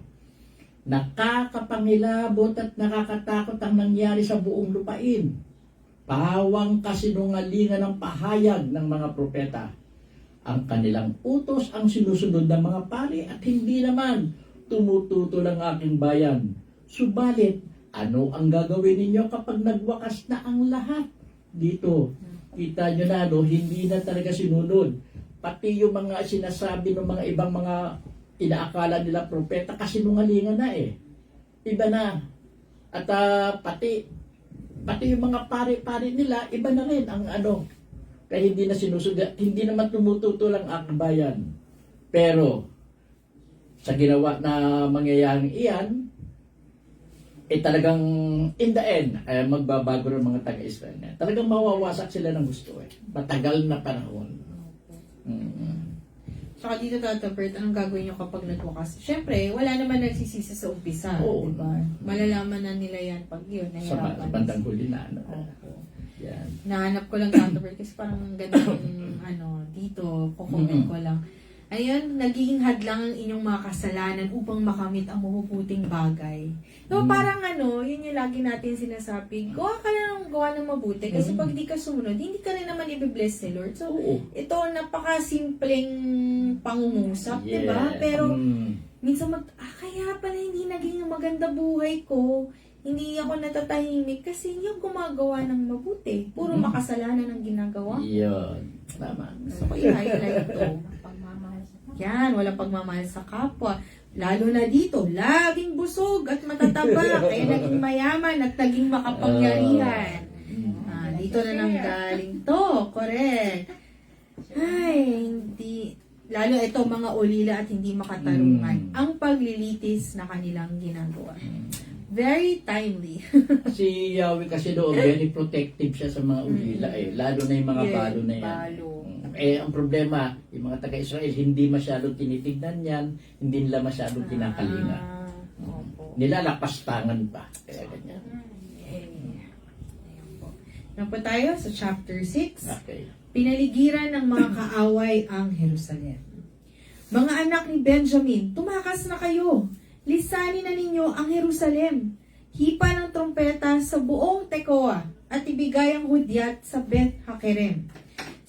Nakakapangilabot at nakakatakot ang nangyari sa buong lupain. Pawang kasinungalingan ng pahayag ng mga propeta. Ang kanilang utos ang sinusunod ng mga pari at hindi naman tumututol ang aking bayan. Subalit, ano ang gagawin ninyo kapag nagwakas na ang lahat? Dito, kita nyo na, no, hindi na talaga sinunod. Pati yung mga sinasabi ng mga ibang mga inaakala nila propeta, kasinungalingan na eh. Iba na. At pati yung mga pari-pari nila, iba na rin ang ano. Kaya hindi na sinusunod, hindi naman tumututol ang aking bayan. Pero, sa ginawa na mangyayaring iyan, talagang in the end, magbabago ng mga taga-Israel na. Talagang mawawasak sila ng gusto eh. Matagal na panahon. Saka dito, Tata Bert, anong gagawin nyo kapag nagwakas? Siyempre, wala naman nagsisisi sa umpisa. Oo. Diba? Malalaman na nila yan pag yun. Sa bandang huli na. Ano. Yan. Nahanap ko lang, Tata Bert, kasi parang ganun, dito, kukomment ko lang. Ayun, nagiging hadlang ang inyong mga kasalanan upang makamit ang mabubuting bagay. No, parang yun yung lagi natin sinasabi, gawa ng mabuti. Kasi pag di ka sumunod, hindi ka rin naman i-bless ni Lord. So, ito, napaka-simpleng pangungusap, Yeah. diba? Pero, minsan kaya pala hindi naging maganda buhay ko. Hindi ako natatahimik kasi hindi ako gumagawa ng mabuti. Puro makasalanan ang ginagawa. Yun. Tama. Gusto ko i-highlight ito. Yan, walang pagmamahal sa kapwa. Lalo na dito, laging busog at matataba. Kaya naging mayaman at naging makapangyarihan. Dito na nang galing to. Correct. Ay, hindi. Lalo ito, mga ulila at hindi makatarungan. Ang paglilitis na kanilang ginagawa. Very timely. Si Yahweh kasi doon, very protective siya sa mga ulila eh. Lalo na yung mga balo na yan. Balo. Ang problema, yung mga taga-Israel, hindi masyadong tinitignan yan, hindi nila masyadong kinakalinga. Nilalapastangan pa. Kaya ganyan. Yan po tayo sa chapter 6. Okay. Pinaligiran ng mga kaaway ang Jerusalem. Mga anak ni Benjamin, tumakas na kayo. Lisanin na ninyo ang Jerusalem. Hipa ng trompeta sa buong Tekoa at ibigay ang hudyat sa Beth Hakerem.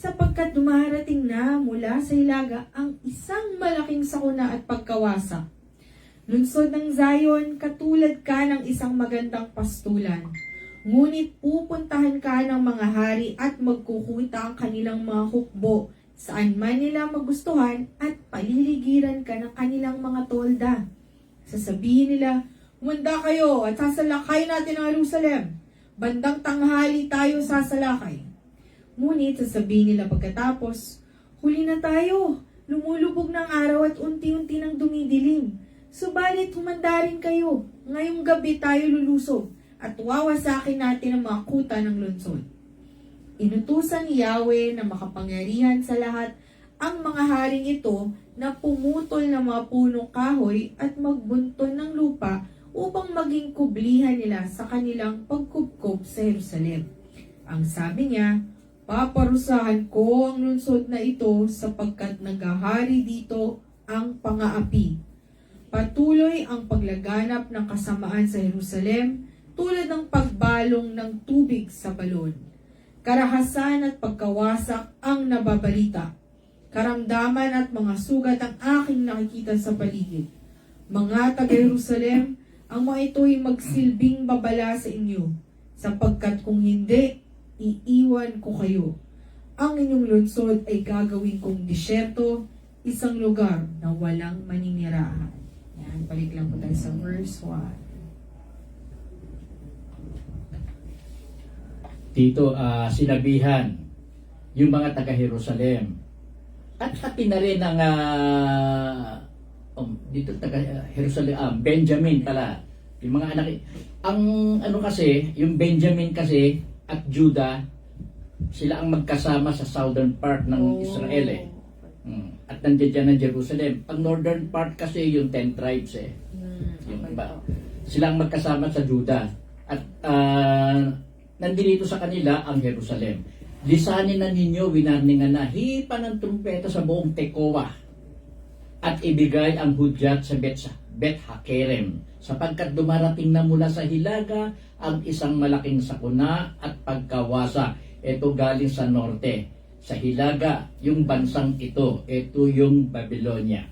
Sapagkat dumarating na mula sa hilaga ang isang malaking sakuna at pagkawasak. Lunsod ng Zion, katulad ka ng isang magandang pastulan. Ngunit pupuntahan ka ng mga hari at magkukuta ang kanilang mga hukbo saan man nila magustuhan at paliligiran ka ng kanilang mga tolda. Sasabihin nila, humanda kayo at sasalakay natin ang Jerusalem. Bandang tanghali tayo sasalakay. Ngunit sasabihin nila pagkatapos, huli na tayo, lumulubog ng araw at unti-unti nang dumidilim. Subalit humanda rin kayo, ngayong gabi tayo lulusog at wawasakin natin ang mga kuta ng lungsod. Inutusan ni Yahweh na makapangyarihan sa lahat ang mga haring ito na pumutol ng mga punong kahoy at magbunton ng lupa upang maging kublihan nila sa kanilang pagkupkop sa Jerusalem. Ang sabi niya, paparusahan ko ang lungsod na ito sapagkat naghahari dito ang pangaapi. Patuloy ang paglaganap ng kasamaan sa Jerusalem tulad ng pagbalong ng tubig sa balon. Karahasan at pagkawasak ang nababalita. Karamdaman at mga sugat ang aking nakikita sa paligid. Mga taga-Jerusalem, ang mga ito'y magsilbing babala sa inyo, sapagkat kung hindi, iiwan ko kayo. Ang inyong lungsod ay gagawin kong disyerto, isang lugar na walang maninirahan. Yan, balik lang po tayo sa verse 1. Dito, sinabihan yung mga taga-Jerusalem. At pati na rin ang dito taga-Jerusalem, Benjamin pala. Yung mga anak, ang kasi, yung Benjamin kasi at Judah, sila ang magkasama sa southern part ng Israel eh. At nandiyan dyan ang Jerusalem. Ang northern part kasi yung 10 tribes eh. Yung iba. Sila ang magkasama sa Judah. At nandito sa kanila ang Jerusalem. Lisanin na ninyo, winarningan na, hipa ng trumpeta sa buong Tekoa at ibigay ang hudyat sa Bet Hakerem, sapagkat dumarating na mula sa hilaga ang isang malaking sakuna at pagkawasa. Ito galing sa norte, sa hilaga, yung bansang ito, ito yung Babylonia.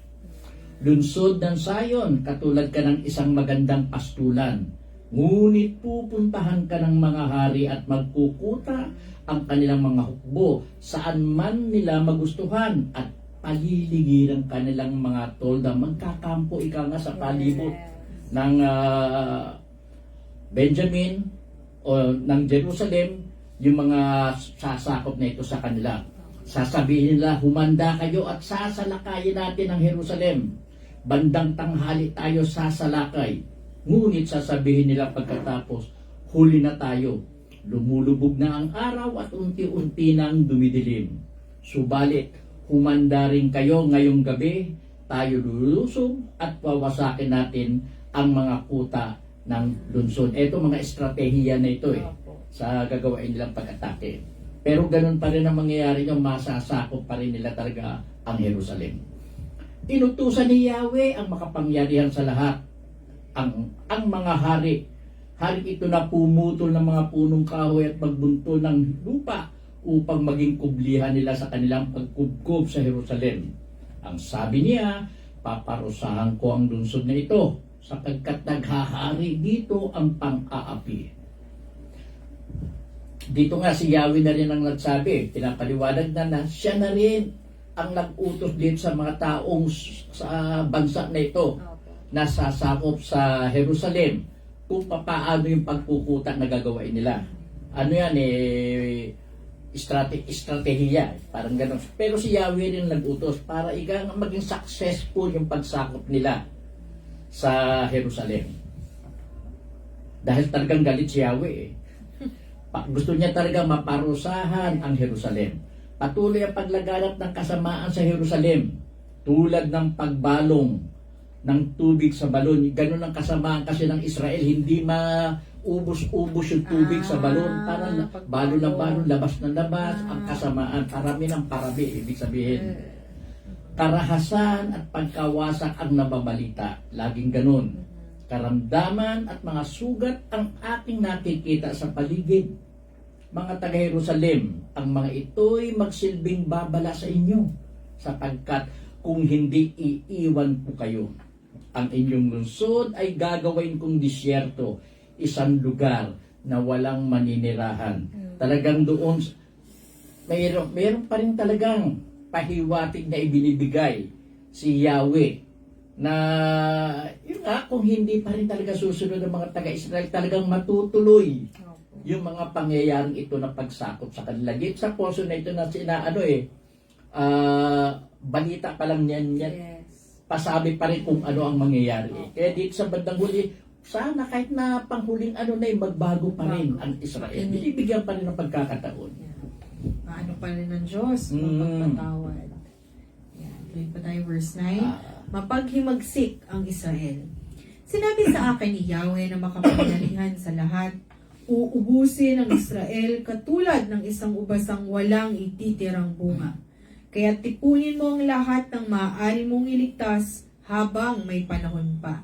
Lunsod ng Sayon, katulad ka ng isang magandang pastulan. Ngunit pupuntahan ka ng mga hari at magkukuta ang kanilang mga hukbo saan man nila magustuhan at paliligiran kanilang mga tolda. Magkakampo ika nga sa palibot ng Benjamin o ng Jerusalem, yung mga sasakop na ito sa kanila. Sasabihin nila, humanda kayo at sasalakayin natin ang Jerusalem. Bandang tanghali tayo sasalakay. Ngunit sasabihin nila pagkatapos, huli na tayo. Lumulubog na ang araw at unti-unti nang dumidilim. Subalit, humanda rin kayo ngayong gabi, tayo lulusog at wawasakin natin ang mga kuta ng lunsod. Ito mga estratehiya na ito sa gagawain nilang pag-atake. Pero ganun pa rin ang mangyayari nyo, masasakop pa rin nila talaga ang Jerusalem. Inutusan ni Yahweh ang makapangyarihan sa lahat, ang mga hari. Hari ito na pumutol ng mga punong kahoy at magbuntol ng lupa upang maging kublihan nila sa kanilang pagkubkob sa Jerusalem. Ang sabi niya, paparusahan ko ang lungsod na ito sapagkat naghahari dito ang pang-aapi. Dito nga si Yahweh na rin ang nagsabi, pinapaliwanag na siya na rin ang nag-utos dito sa mga taong sa bansa na ito na sasakop sa Jerusalem kung paano yung pagkukuta na gagawin nila. Ano yan estratehiya, parang gano'n. Pero si Yahweh rin nag-utos para maging successful yung pagsakop nila sa Jerusalem. Dahil talagang galit si Yahweh. Gusto niya talaga maparusahan ang Jerusalem. Patuloy ang paglaganap ng kasamaan sa Jerusalem, tulad ng pagbalong ng tubig sa balon. Ganun ang kasamaan kasi ng Israel, hindi maubos-ubos yung tubig sa balon. Parang balon ng balon, labas ng labas, ang kasamaan, parami ng parami, ibig sabihin. Karahasan at pagkawasak ang nababalita, laging ganun. Karamdaman at mga sugat ang aking nakikita sa paligid. Mga taga-Jerusalem, ang mga ito'y magsilbing babala sa inyo, sapagkat kung hindi iiwan po kayo, ang inyong lungsod ay gagawin kong disyerto, isang lugar na walang maninirahan. Talagang doon, mayroon pa rin talagang pahiwatig na ibinibigay si Yahweh na yun nga, kung hindi pa rin talaga susunod ng mga taga-Israel, talagang matutuloy yung mga pangyayaring ito na pagsakop sa kanila. Dito sa portion na ito na balita pa lang yan. Pasabi pa rin kung ano ang mangyayari. Kaya dito sa bandang huli, sana kahit na panghuling magbago pa rin ang Israel. Binibigyan pa rin ng pagkakataon. Ano pa rin ng Diyos, magpapatawad. Yan. Tuloy pa tayo verse 9. Mapaghimagsik ang Israel. Sinabi sa akin ni Yahweh na makapangyarihan sa lahat, uubusin ang Israel katulad ng isang ubasang walang ititirang bunga. Kaya tipunin mo ang lahat ng maaari mong iligtas habang may panahon pa.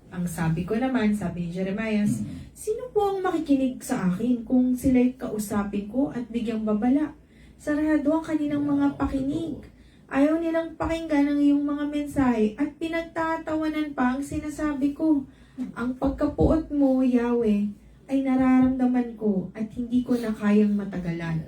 Ang sabi ko naman, sabi ni Jeremiah, sino po ang makikinig sa akin kung sila'y kausapin ko at bigyang babala? Sarado ang kanilang mga pakinig. Ayaw nilang pakinggan ang iyong mga mensahe at pinagtatawanan pa ang sinasabi ko. Ang pagkapuot mo, Yahweh, ay nararamdaman ko at hindi ko na kayang matagalan.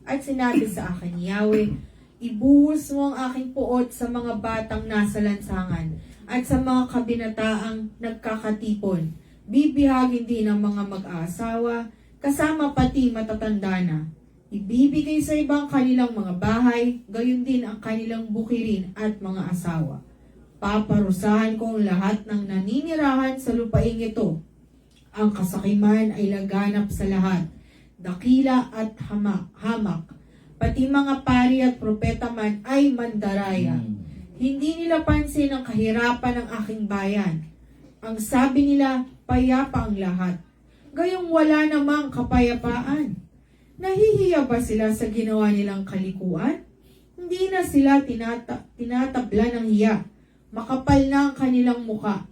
At sinabi sa akin, Yahweh, ibuhos mo ang aking puot sa mga batang nasa lansangan at sa mga kabinataang nagkakatipon. Bibihagin din ang mga mag-aasawa, kasama pati matatanda na. Ibibigay sa ibang kanilang mga bahay, gayon din ang kanilang bukirin at mga asawa. Paparusahan ko ang lahat ng naninirahan sa lupaing ito. Ang kasakiman ay laganap sa lahat, dakila at hamak. Pati mga pari at propeta man ay mandaraya. Hindi nila pansin ang kahirapan ng aking bayan. Ang sabi nila, payapa ang lahat. Gayong wala namang kapayapaan. Nahihiya ba sila sa ginawa nilang kalikuan? Hindi na sila tinatabla ng hiya. Makapal na ang kanilang muka.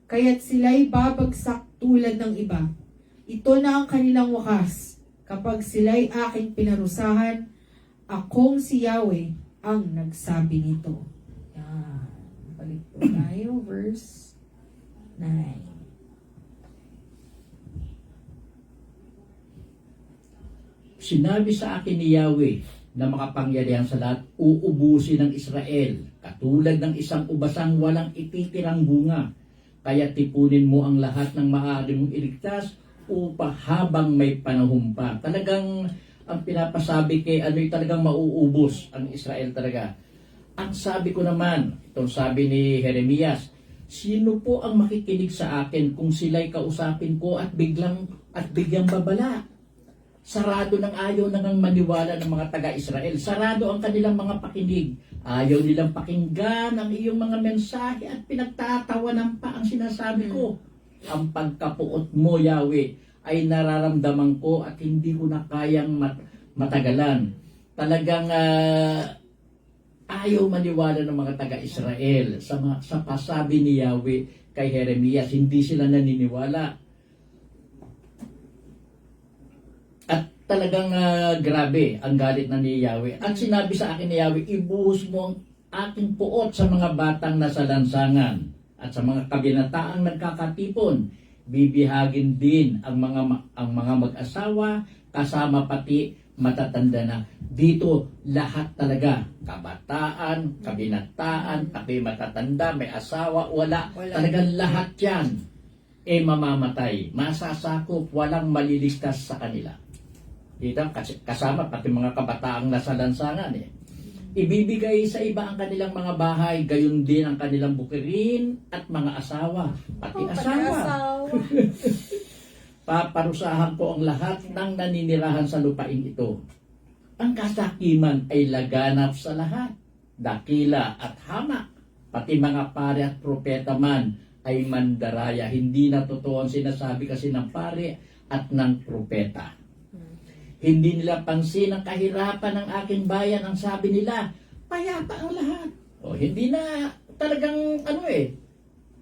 Kaya't sila'y babagsak tulad ng iba. Ito na ang kanilang wakas. Kapag sila'y aking pinarusahan, akong si Yahweh ang nagsabi nito. Yan. Balik po tayo, verse 9. Sinabi sa akin ni Yahweh na makapangyarihan sa lahat, uubusin ng Israel, katulad ng isang ubasang walang ititirang bunga. Kaya tipunin mo ang lahat ng maaari mong iligtas upang habang may panahon pa. Talagang ang pinapasabi kay ano'y talagang mauubos ang Israel talaga. Ang sabi ko naman, itong sabi ni Jeremias, sino po ang makikinig sa akin kung sila'y kausapin ko at bigyang babala? Sarado ng ayaw nang maniwala ng mga taga-Israel. Sarado ang kanilang mga pakinig. Ayaw nilang pakinggan ang iyong mga mensahe at pinagtatawanan pa ang sinasabi ko. Ang pagkapuot mo, Yahweh, ay nararamdaman ko at hindi ko na kayang matagalan. Talagang ayaw maniwala ng mga taga-Israel sa pasabi ni Yahweh kay Jeremias. Hindi sila naniniwala. At talagang grabe ang galit na ni Yahweh. At sinabi sa akin ni Yahweh, ibuhos mo ang aking puot sa mga batang nasa lansangan at sa mga kabinataang nagkakatipon. Bibihagin din ang mga mag-asawa kasama pati matatanda na. Dito lahat talaga, kabataan, kabinataan, pati matatanda, may asawa, wala. Talagang lahat yan mamamatay. Masasakop, walang maliligtas sa kanila. Dito, kasama pati mga kabataang nasa lansangan Ibibigay sa iba ang kanilang mga bahay, gayon din ang kanilang bukirin at mga asawa. Pati asawa. Paparusahan ko ang lahat ng naninirahan sa lupain ito. Ang kasakiman ay laganap sa lahat. Dakila at hamak, pati mga pare at propeta man ay mandaraya. Hindi na totoo ang sinasabi kasi ng pare at ng propeta. Hindi nila pansin ang kahirapan ng aking bayan. Ang sabi nila, payapa ang lahat. Hindi na talagang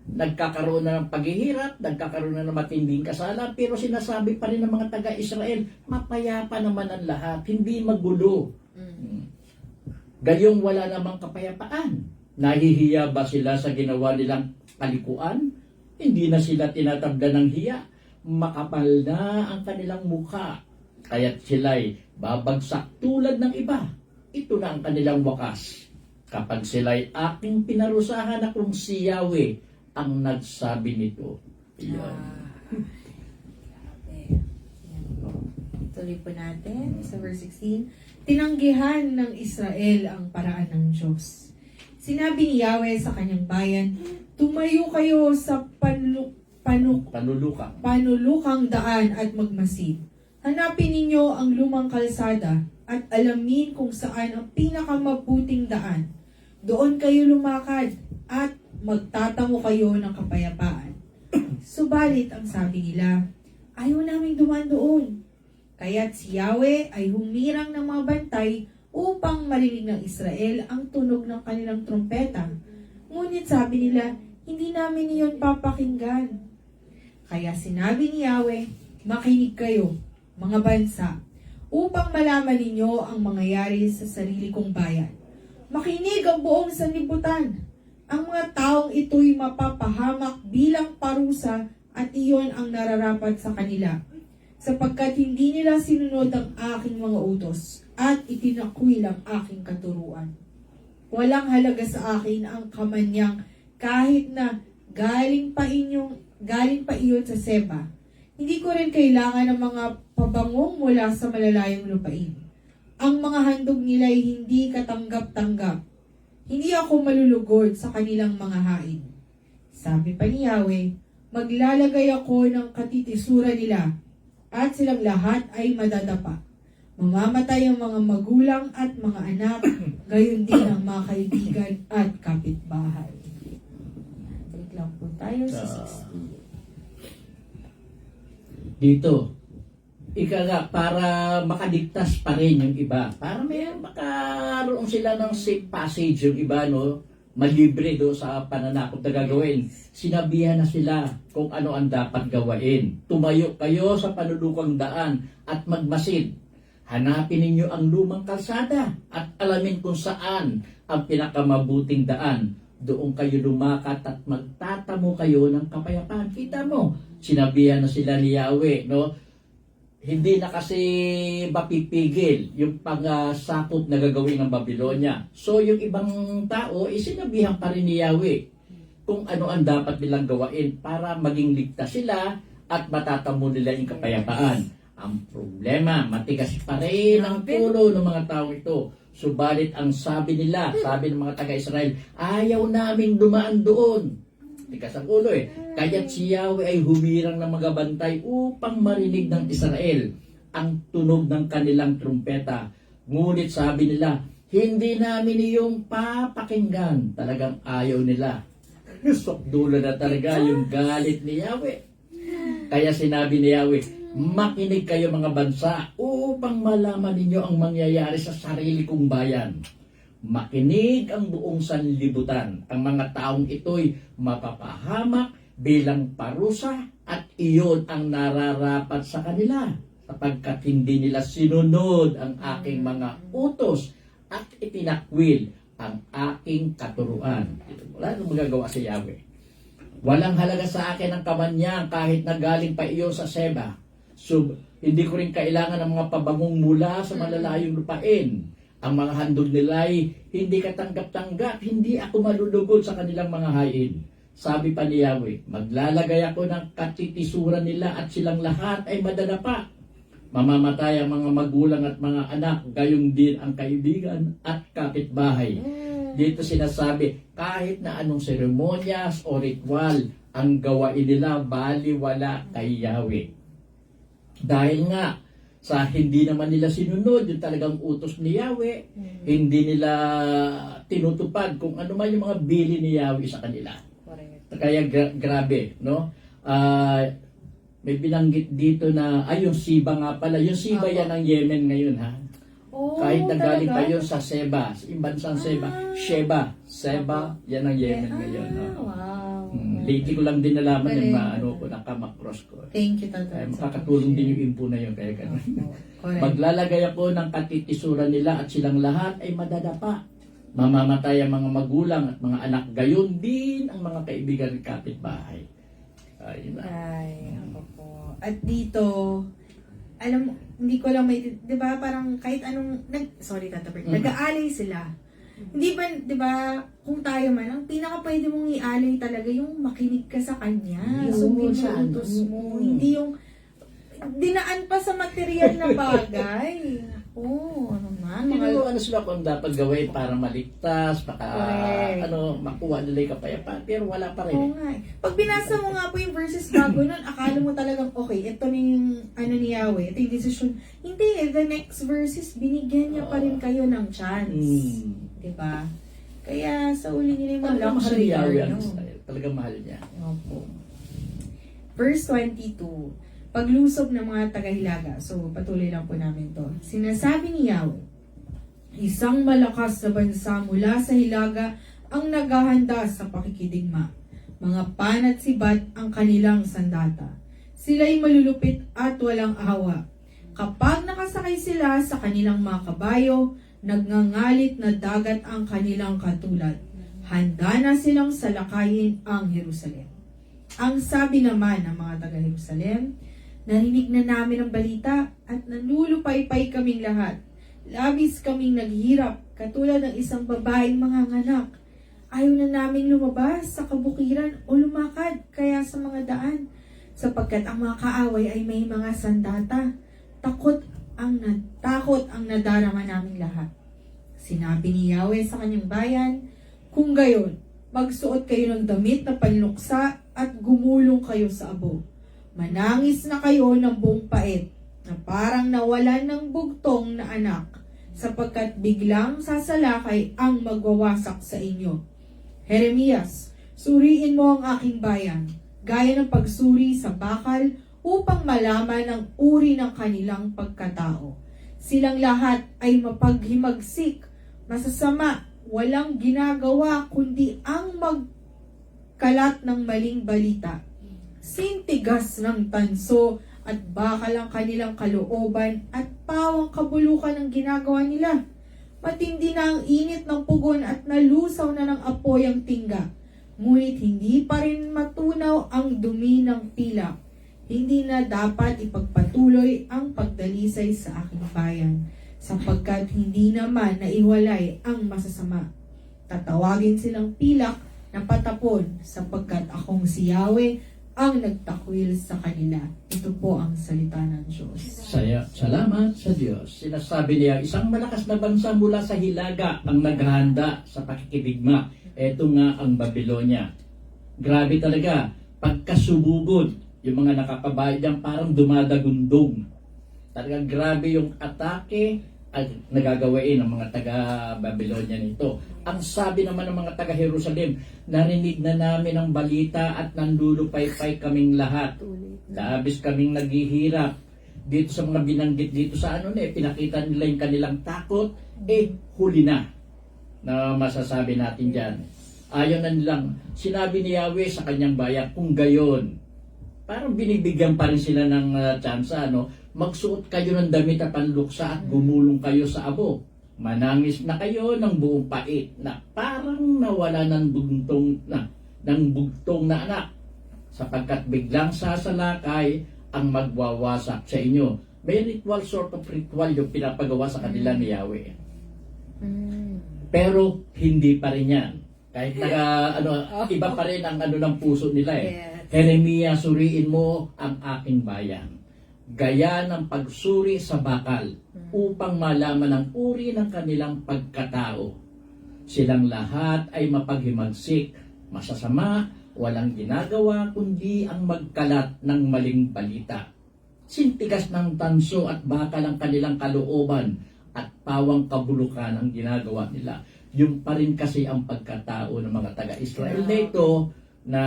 nagkakaroon na ng paghihirap, nagkakaroon na ng matinding kasalan, pero sinasabi pa rin ng mga taga-Israel, mapayapa naman ang lahat, hindi magulo. Gayong wala namang kapayapaan. Nahihiya ba sila sa ginawa nilang kalikuan? Hindi na sila tinatabda ng hiya. Makapal na ang kanilang mukha. Kaya't sila'y babagsak tulad ng iba. Ito na ang kanilang wakas. Kapag sila'y aking pinarusahan akong si Yahweh ang nagsabi nito. Iyon. Tuloy po natin sa verse 16. Tinanggihan ng Israel ang paraan ng Diyos. Sinabi ni Yahweh sa kanyang bayan, tumayo kayo sa panulukang daan at magmasid. Hanapin ninyo ang lumang kalsada at alamin kung saan ang pinakamabuting daan. Doon kayo lumakad at magtatamo kayo ng kapayapaan. Subalit ang sabi nila, ayaw naming dumaan doon. Kaya't si Yahweh ay humirang ng mga bantay upang marinig ng Israel ang tunog ng kanilang trompeta. Ngunit sabi nila, hindi namin iyon papakinggan. Kaya sinabi ni Yahweh, makinig kayo, mga bansa, upang malaman ninyo ang mangyayari sa sarili kong bayan. Makinig ang buong sanlibutan. Ang mga taong ito'y mapapahamak bilang parusa at iyon ang nararapat sa kanila, sapagkat hindi nila sinunod ang aking mga utos at itinakwil ang aking katuruan. Walang halaga sa akin ang kamanyang kahit na galing pa iyon sa Seba. Hindi ko rin kailangan ng mga pabangong mula sa malalayong lupain. Ang mga handog nila ay hindi katanggap-tanggap. Hindi ako malulugod sa kanilang mga hain. Sabi pa ni Yahweh, maglalagay ako ng katitisura nila at silang lahat ay madadapa. Mamamatay ang mga magulang at mga anak, gayon din ang mga kaibigan at kapitbahay. Take lang po tayo sa 60. Dito, ika nga, para makaligtas pa rin yung iba. Para makaroon sila ng safe passage yung iba, no? Malibre do sa pananakop na gagawin. Sinabihan na sila kung ano ang dapat gawain. Tumayo kayo sa panulukang daan at magmasid. Hanapin ninyo ang lumang kalsada at alamin kung saan ang pinakamabuting daan. Doon kayo lumakat at magtatamo kayo ng kapayapaan. Kita mo, sinabihan na sila ni Yahweh, no? Hindi na kasi mapipigil yung pagsakop na gagawin ng Babylonia. So yung ibang tao, sinabihan pa rin ni Yahweh kung ano ang dapat nilang gawain para maging ligtas sila at matatamo nila yung kapayapaan. Ang problema, matigas pa rin ang pulo ng mga tao ito. Subalit ang sabi nila, sabi ng mga taga-Israel, ayaw naming dumaan doon. Tigas ang ulo Kaya't si Yahweh ay humirang ng mga bantay upang marinig ng Israel ang tunog ng kanilang trumpeta. Ngunit sabi nila, hindi namin iyong papakinggan. Talagang ayaw nila. Sokdulo na talaga yung galit ni Yahweh. Kaya sinabi ni Yahweh, makinig kayo mga bansa upang malaman ninyo ang mangyayari sa sarili kong bayan. Makinig ang buong sanlibutan. Ang mga taong ito'y mapapahamak bilang parusa at iyon ang nararapat sa kanila sapagkat hindi nila sinunod ang aking mga utos at itinakwil ang aking katuruan. Wala nang magagawa sa Yahweh. Walang halaga sa akin ang kamanyang kahit na galing pa iyon sa Seba. Hindi ko rin kailangan ng mga pabangong mula sa malalayong lupain. Ang mga handog nila ay hindi katanggap-tanggap, hindi ako malulugod sa kanilang mga hain. Sabi pa ni Yahweh, maglalagay ako ng katitisuran nila at silang lahat ay madadapa. Mamamatay ang mga magulang at mga anak, gayong din ang kaibigan at kapitbahay. Dito sinasabi, kahit na anong seremonyas o ritual ang gawain nila, baliwala kay Yahweh. Dahil nga, sa hindi naman nila sinunod yung talagang utos ni Yahweh, hindi nila tinutupad kung ano man yung mga bili ni Yahweh sa kanila. Kaya grabe, no? May binanggit dito na, yung Siba nga pala. Yung Siba yan ang Yemen ngayon, ha? Kahit nagaling pa yun sa Seba, yung bansang Seba. Seba, yan ang Yemen ngayon. Wow. Lately ko lang din nalaman yung nakamakross ko. Thank you, Tata. Makakatulong din yung info na yun. Kaya maglalagay ako ng katitisuran nila at silang lahat ay madadapa. Mamamatay ang mga magulang at mga anak. Gayon din ang mga kaibigan at kapitbahay. Ayun na. Ako po. At dito, alam mo, hindi ko lang may, di ba, parang kahit anong, Tata Bert, nag-aalay sila. Hindi ba, di ba, kung tayo man, ang pinaka pwede mong ialay talaga yung makinig ka sa kanya. Sundin mo ang utos mo. Hindi yung dinaan pa sa material na bagay. Ano man. Ano sila kung dapat gawin para maligtas, makuha nila yung kapayapaan, pero wala pa rin. Oo nga. Pag binasa mo nga po yung verses bago nun, akala mo talagang, okay, ito na yung ni Yahweh, ito yung decision. Hindi, the next verses, binigyan niya pa rin kayo ng chance. Diba? Kaya sa uli nila yung mga luxury talagang mahal niya. Opo. Verse 22. Paglusob ng mga tagahilaga. So, patuloy lang po namin to. Sinasabi ni Yahweh, isang malakas na bansa mula sa hilaga ang naghahanda sa pakikidigma. Mga pan at sibat ang kanilang sandata. Sila'y malulupit at walang awa. Kapag nakasakay sila sa kanilang mga kabayo, nagngangalit na dagat ang kanilang katulad. Handa na silang salakayin ang Jerusalem. Ang sabi naman ng mga taga-Jerusalem, narinig na namin ang balita at nanulupaypay kaming lahat. Labis kaming naghirap, katulad ng isang babaeng manganganak. Ayaw na naming lumabas sa kabukiran o lumakad kaya sa mga daan, sapagkat ang mga kaaway ay may mga sandata. Takot ang nadarama naming lahat. Sinabi ni Yahweh sa kanyang bayan, kung gayon, magsuot kayo ng damit na panluksa at gumulong kayo sa abo. Manangis na kayo ng buong pait na parang nawalan ng bugtong na anak, sapagkat biglang sasalakay ang magwawasak sa inyo. Jeremias, suriin mo ang aking bayan, gaya ng pagsuri sa bakal upang malaman ang uri ng kanilang pagkatao. Silang lahat ay mapaghimagsik, masasama, walang ginagawa kundi ang magkalat ng maling balita. Sintigas ng tanso at bakal ang kanilang kalooban at pawang kabulukan ang ginagawa nila. Matindi na ang init ng pugon at nalusaw na ng apoy ang tingga. Ngunit hindi pa rin matunaw ang dumi ng pilak. Hindi na dapat ipagpatuloy ang pagdalisay sa aking bayan, sapagkat hindi naman naiwalay ang masasama. Tatawagin silang pilak na patapon, sapagkat akong si Yahweh ang nagtakwil sa kanila. Ito po ang salita ng Diyos. Salamat sa Diyos. Sinasabi niya, isang malakas na bansa mula sa hilaga ang naghahanda sa pakikibigma. Ito nga ang Babylonia. Grabe talaga. Pagkasubugod, yung mga nakapabayad dyan parang dumadagundong. Talagang grabe yung atake at nagagawain ng mga taga-Babylonia nito. Ang sabi naman ng mga taga-Jerusalem, narinig na namin ang balita at nandulupay-pay kaming lahat. Labis kaming naghihirap. Dito sa mga binanggit dito sa pinakita nila yung kanilang takot, huli na masasabi natin dyan. Ayaw na nilang, sinabi ni Yahweh sa kanyang bayan, kung gayon, parang binibigyan pa rin sila ng tsansa, magsuot kayo ng damit at panluksa at gumulong kayo sa abo. Manangis na kayo ng buong pait na parang nawala ng bugtong na anak, sapagkat biglang sasalakay ang magwawasak sa inyo. May ritual, sort of ritual yung pinapagawa sa kanila ni Yahweh. Pero hindi pa rin yan. Kahit iba pa rin ang ng puso nila . Jeremia, suriin mo ang aking bayan. Gaya ng pagsuri sa bakal upang malaman ang uri ng kanilang pagkatao. Silang lahat ay mapaghimagsik, masasama, walang ginagawa kundi ang magkalat ng maling balita. Sintigas ng tanso at bakal ang kanilang kalooban at pawang kabulukan ang ginagawa nila. Yung pa rin kasi ang pagkatao ng mga taga-Israel dito na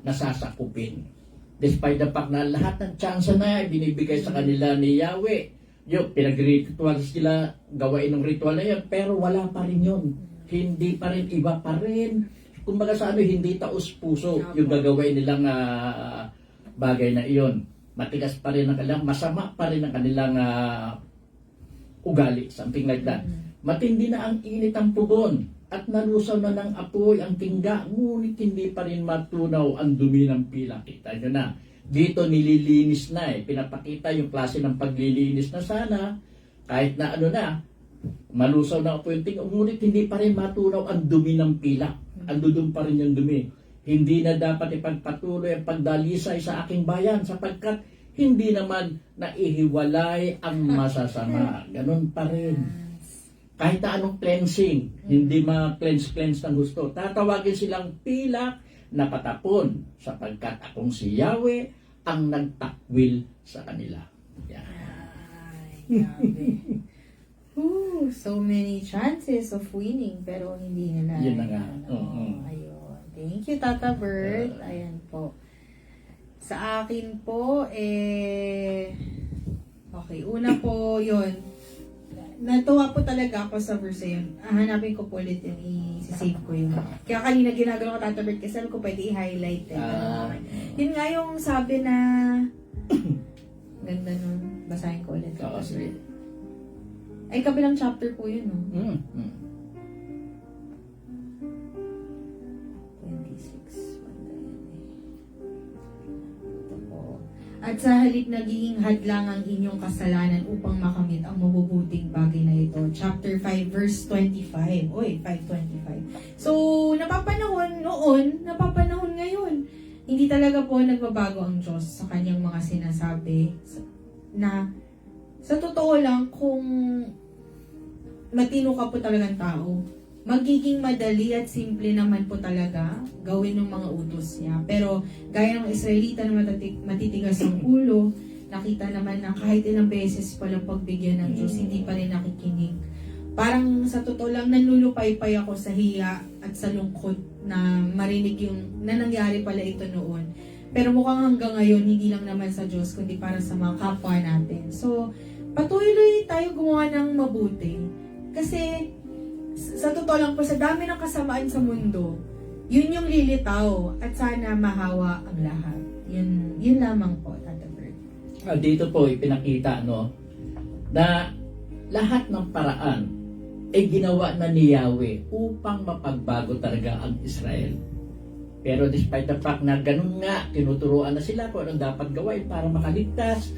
nasasakupin. Despite the fact na lahat ng tsansa na binibigay sa kanila ni Yahweh, yung pinag-ritual sila, gawain ng ritual na yun, pero wala pa rin yun. Hindi pa rin, iba pa rin. Kumbaga sa hindi taos puso yung gagawin nilang bagay na iyon. Matigas pa rin ang kanilang, masama pa rin ang kanilang ugali, something like that. Matindi na ang init ang pugon at nalusaw na ng apoy ang tingga, ngunit hindi pa rin matunaw ang dumi ng pila. Kita nyo na, dito nililinis na pinapakita yung klase ng paglilinis na sana, kahit na malusaw na apoy ang tingga, ngunit hindi pa rin matunaw ang dumi ng pila. Andudum pa rin yung dumi. Hindi na dapat ipagpatuloy ang pagdalisay sa aking bayan, sapagkat hindi naman naihiwalay ang masasama. Ganon pa rin. Kahit na anong cleansing, hindi ma-cleanse ng gusto. Tatawagin silang pilak na patapon, sapagkat akong si Yahweh ang nagtakwil sa kanila. Yan. So many chances of winning, pero hindi nila. Yun na nga. Ayun. Thank you, Tata Bert. Ayan po. Sa akin po, okay, una po yun. Natuwa po talaga ako sa verse yun. Hanapin ko po ulit yun, i-save ko yun. Kaya kanina ginagawa ko, Tata Bert, kasi alam ko pwede i-highlight. Yun nga yung sabi na, ganda nun, basahin ko ulit. Sige. Ay, kabilang chapter po yun, no? 26. Ito po. At sa halip nagiging hadlang ang inyong kasalanan upang makamit ang mabubuting bagay na ito. Chapter 5, verse 25. 5:25. So, napapanahon noon, napapanahon ngayon. Hindi talaga po nagbabago ang Diyos sa kanyang mga sinasabi na sa totoo lang, kung matino ka po talagang tao, magiging madali at simple naman po talaga gawin ng mga utos niya. Pero gaya ng Israelita na matitigas ang ulo, nakita naman na kahit ilang beses palang pagbigyan ng Diyos, hindi pa rin nakikinig. Parang sa totoo lang, nanlulupay-pay ako sa hiya at sa lungkot na marinig yung na nangyari pala ito noon. Pero mukhang hanggang ngayon, hindi lang naman sa Diyos, kundi para sa mga kapwa natin. So, patuloy tayo gumawa ng mabuti. Kasi, sa totoo lang po, sa dami ng kasamaan sa mundo, yun yung lilitaw at sana mahawa ang lahat. Yun lamang po, Tata Bert. Dito po ipinakita na lahat ng paraan ay ginawa na ni Yahweh upang mapagbago talaga ang Israel. Pero despite the fact na ganun nga, tinuturuan na sila kung anong dapat gawin para makaligtas,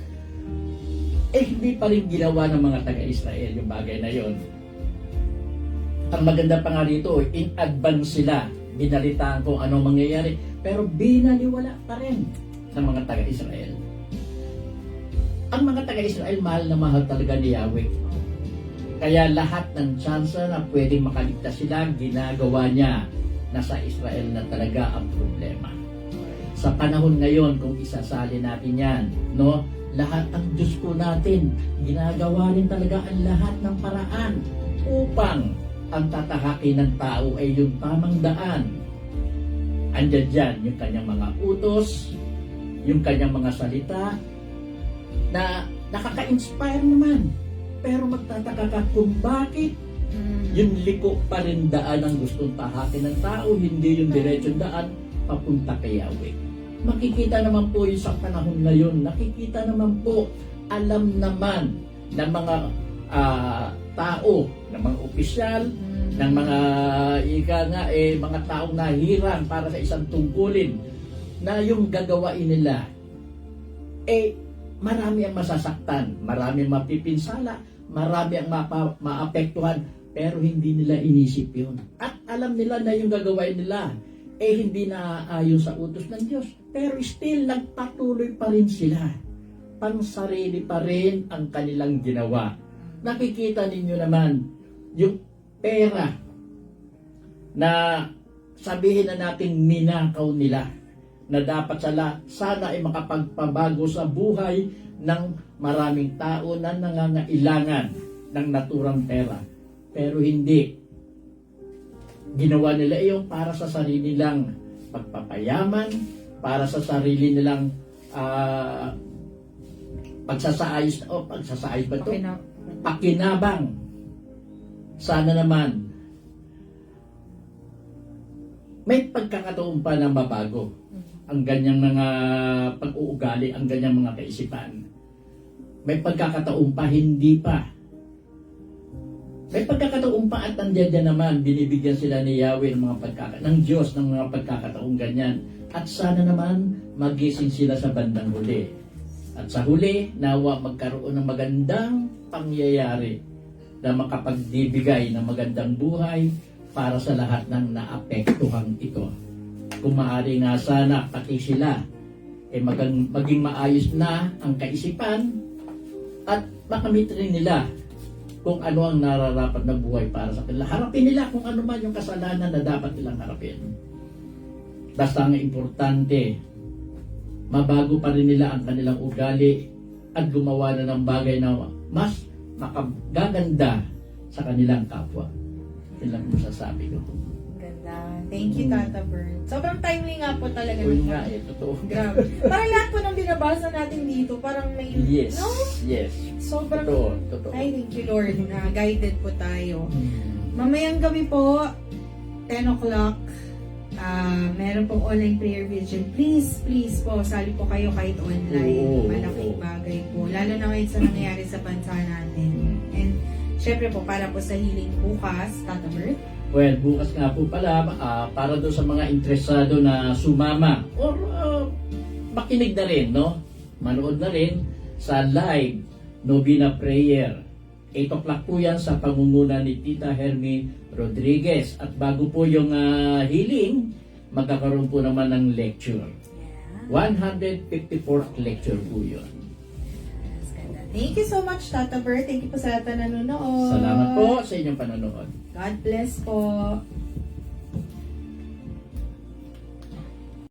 hindi pa rin ginawa ng mga taga-Israel yung bagay na yon. Ang maganda pa nga rito, in advance sila, binalitaan kung anong mangyayari, pero binaliwala pa rin ng mga taga-Israel. Ang mga taga-Israel, mahal na mahal talaga ni Yahweh. Kaya lahat ng chance na pwedeng makaligtas sila, ginagawa niya. Nasa Israel na talaga ang problema. Sa panahon ngayon, kung isasali natin yan, lahat ang Diyos po natin, ginagawa rin talaga ang lahat ng paraan upang ang tatahakin ng tao ay yung tamang daan. Andyan dyan yung kanyang mga utos, yung kanyang mga salita, na nakaka-inspire naman. Pero magtataka ka kung bakit yung liko pa rin daan ang gustong tahakin ng tao, hindi yung diretsong daan papunta kay Yahweh. Makikita naman po yung sa panahon ngayon, nakikita naman po, alam naman ng mga tao, ng mga opisyal, ng mga mga taong nahirang para sa isang tungkulin, na yung gagawain nila, marami ang masasaktan, marami ang mapipinsala, marami ang maapektuhan, pero hindi nila inisip yun. At alam nila na yung gagawin nila, hindi na ayon sa utos ng Diyos. Pero still, nagpatuloy pa rin sila. Pansarili pa rin ang kanilang ginawa. Nakikita ninyo naman, yung pera na sabihin na natin ninakaw nila, na dapat sana ay makapagpabago sa buhay ng maraming tao na nangangailangan ng naturang pera. Pero hindi. Ginawa nila yung para sa sarili nilang pagpapayaman, para sa sarili nilang pagsasaayos ba ito? Pakinabang. Sana naman may pagkakataon pa na mabago ang ganyang mga pag-uugali, ang ganyang mga kaisipan. May pagkakataon pa, hindi pa. May pagkakataon pa at nandiyan naman, binibigyan sila ni Yahweh ng Diyos ng mga pagkakataong ganyan. At sana naman magising sila sa bandang huli. At sa huli, nawa magkaroon ng magandang pangyayari na makapagbibigay ng magandang buhay para sa lahat ng naapektuhan ito. Kung maaari nga sana pati sila maging maayos na ang kaisipan at makamit rin nila kung ano ang nararapat na buhay para sa kanila. Harapin nila kung ano man yung kasalanan na dapat nilang harapin. Basta ang importante, mabago pa rin nila ang kanilang ugali at gumawa na ng bagay na mas makagaganda sa kanilang kapwa. Yun lang masasabi ko. Ganda. Thank you, Tata Bert. Sobrang timely nga po talaga. Yun nga, totoo. Grabe. Parang lahat po ng binabasa natin dito, parang may... Yes, no? yes. Sobrang... Totoo. Ay, thank you, Lord, na guided po tayo. Mamayang gabi po, 10 o'clock, meron pong online prayer vigil. Please po, sali po kayo kahit online. Malaking bagay po. Lalo na ngayon sa nangyayari sa bansa natin. And, syempre po, para po sa healing bukas, Tata Bert. Well, bukas nga po pala, para doon sa mga interesado na sumama or makinig na rin, manood na rin sa live Novena Prayer. 8 o'clock po yan sa pangunguna ni Tita Hermie Rodriguez. At bago po yung healing, magkakaroon po naman ng lecture. 154th lecture po yun. Thank you so much, Tata Bert. Thank you po sa lahat na nanonood. Salamat po sa inyong panonood. God bless po.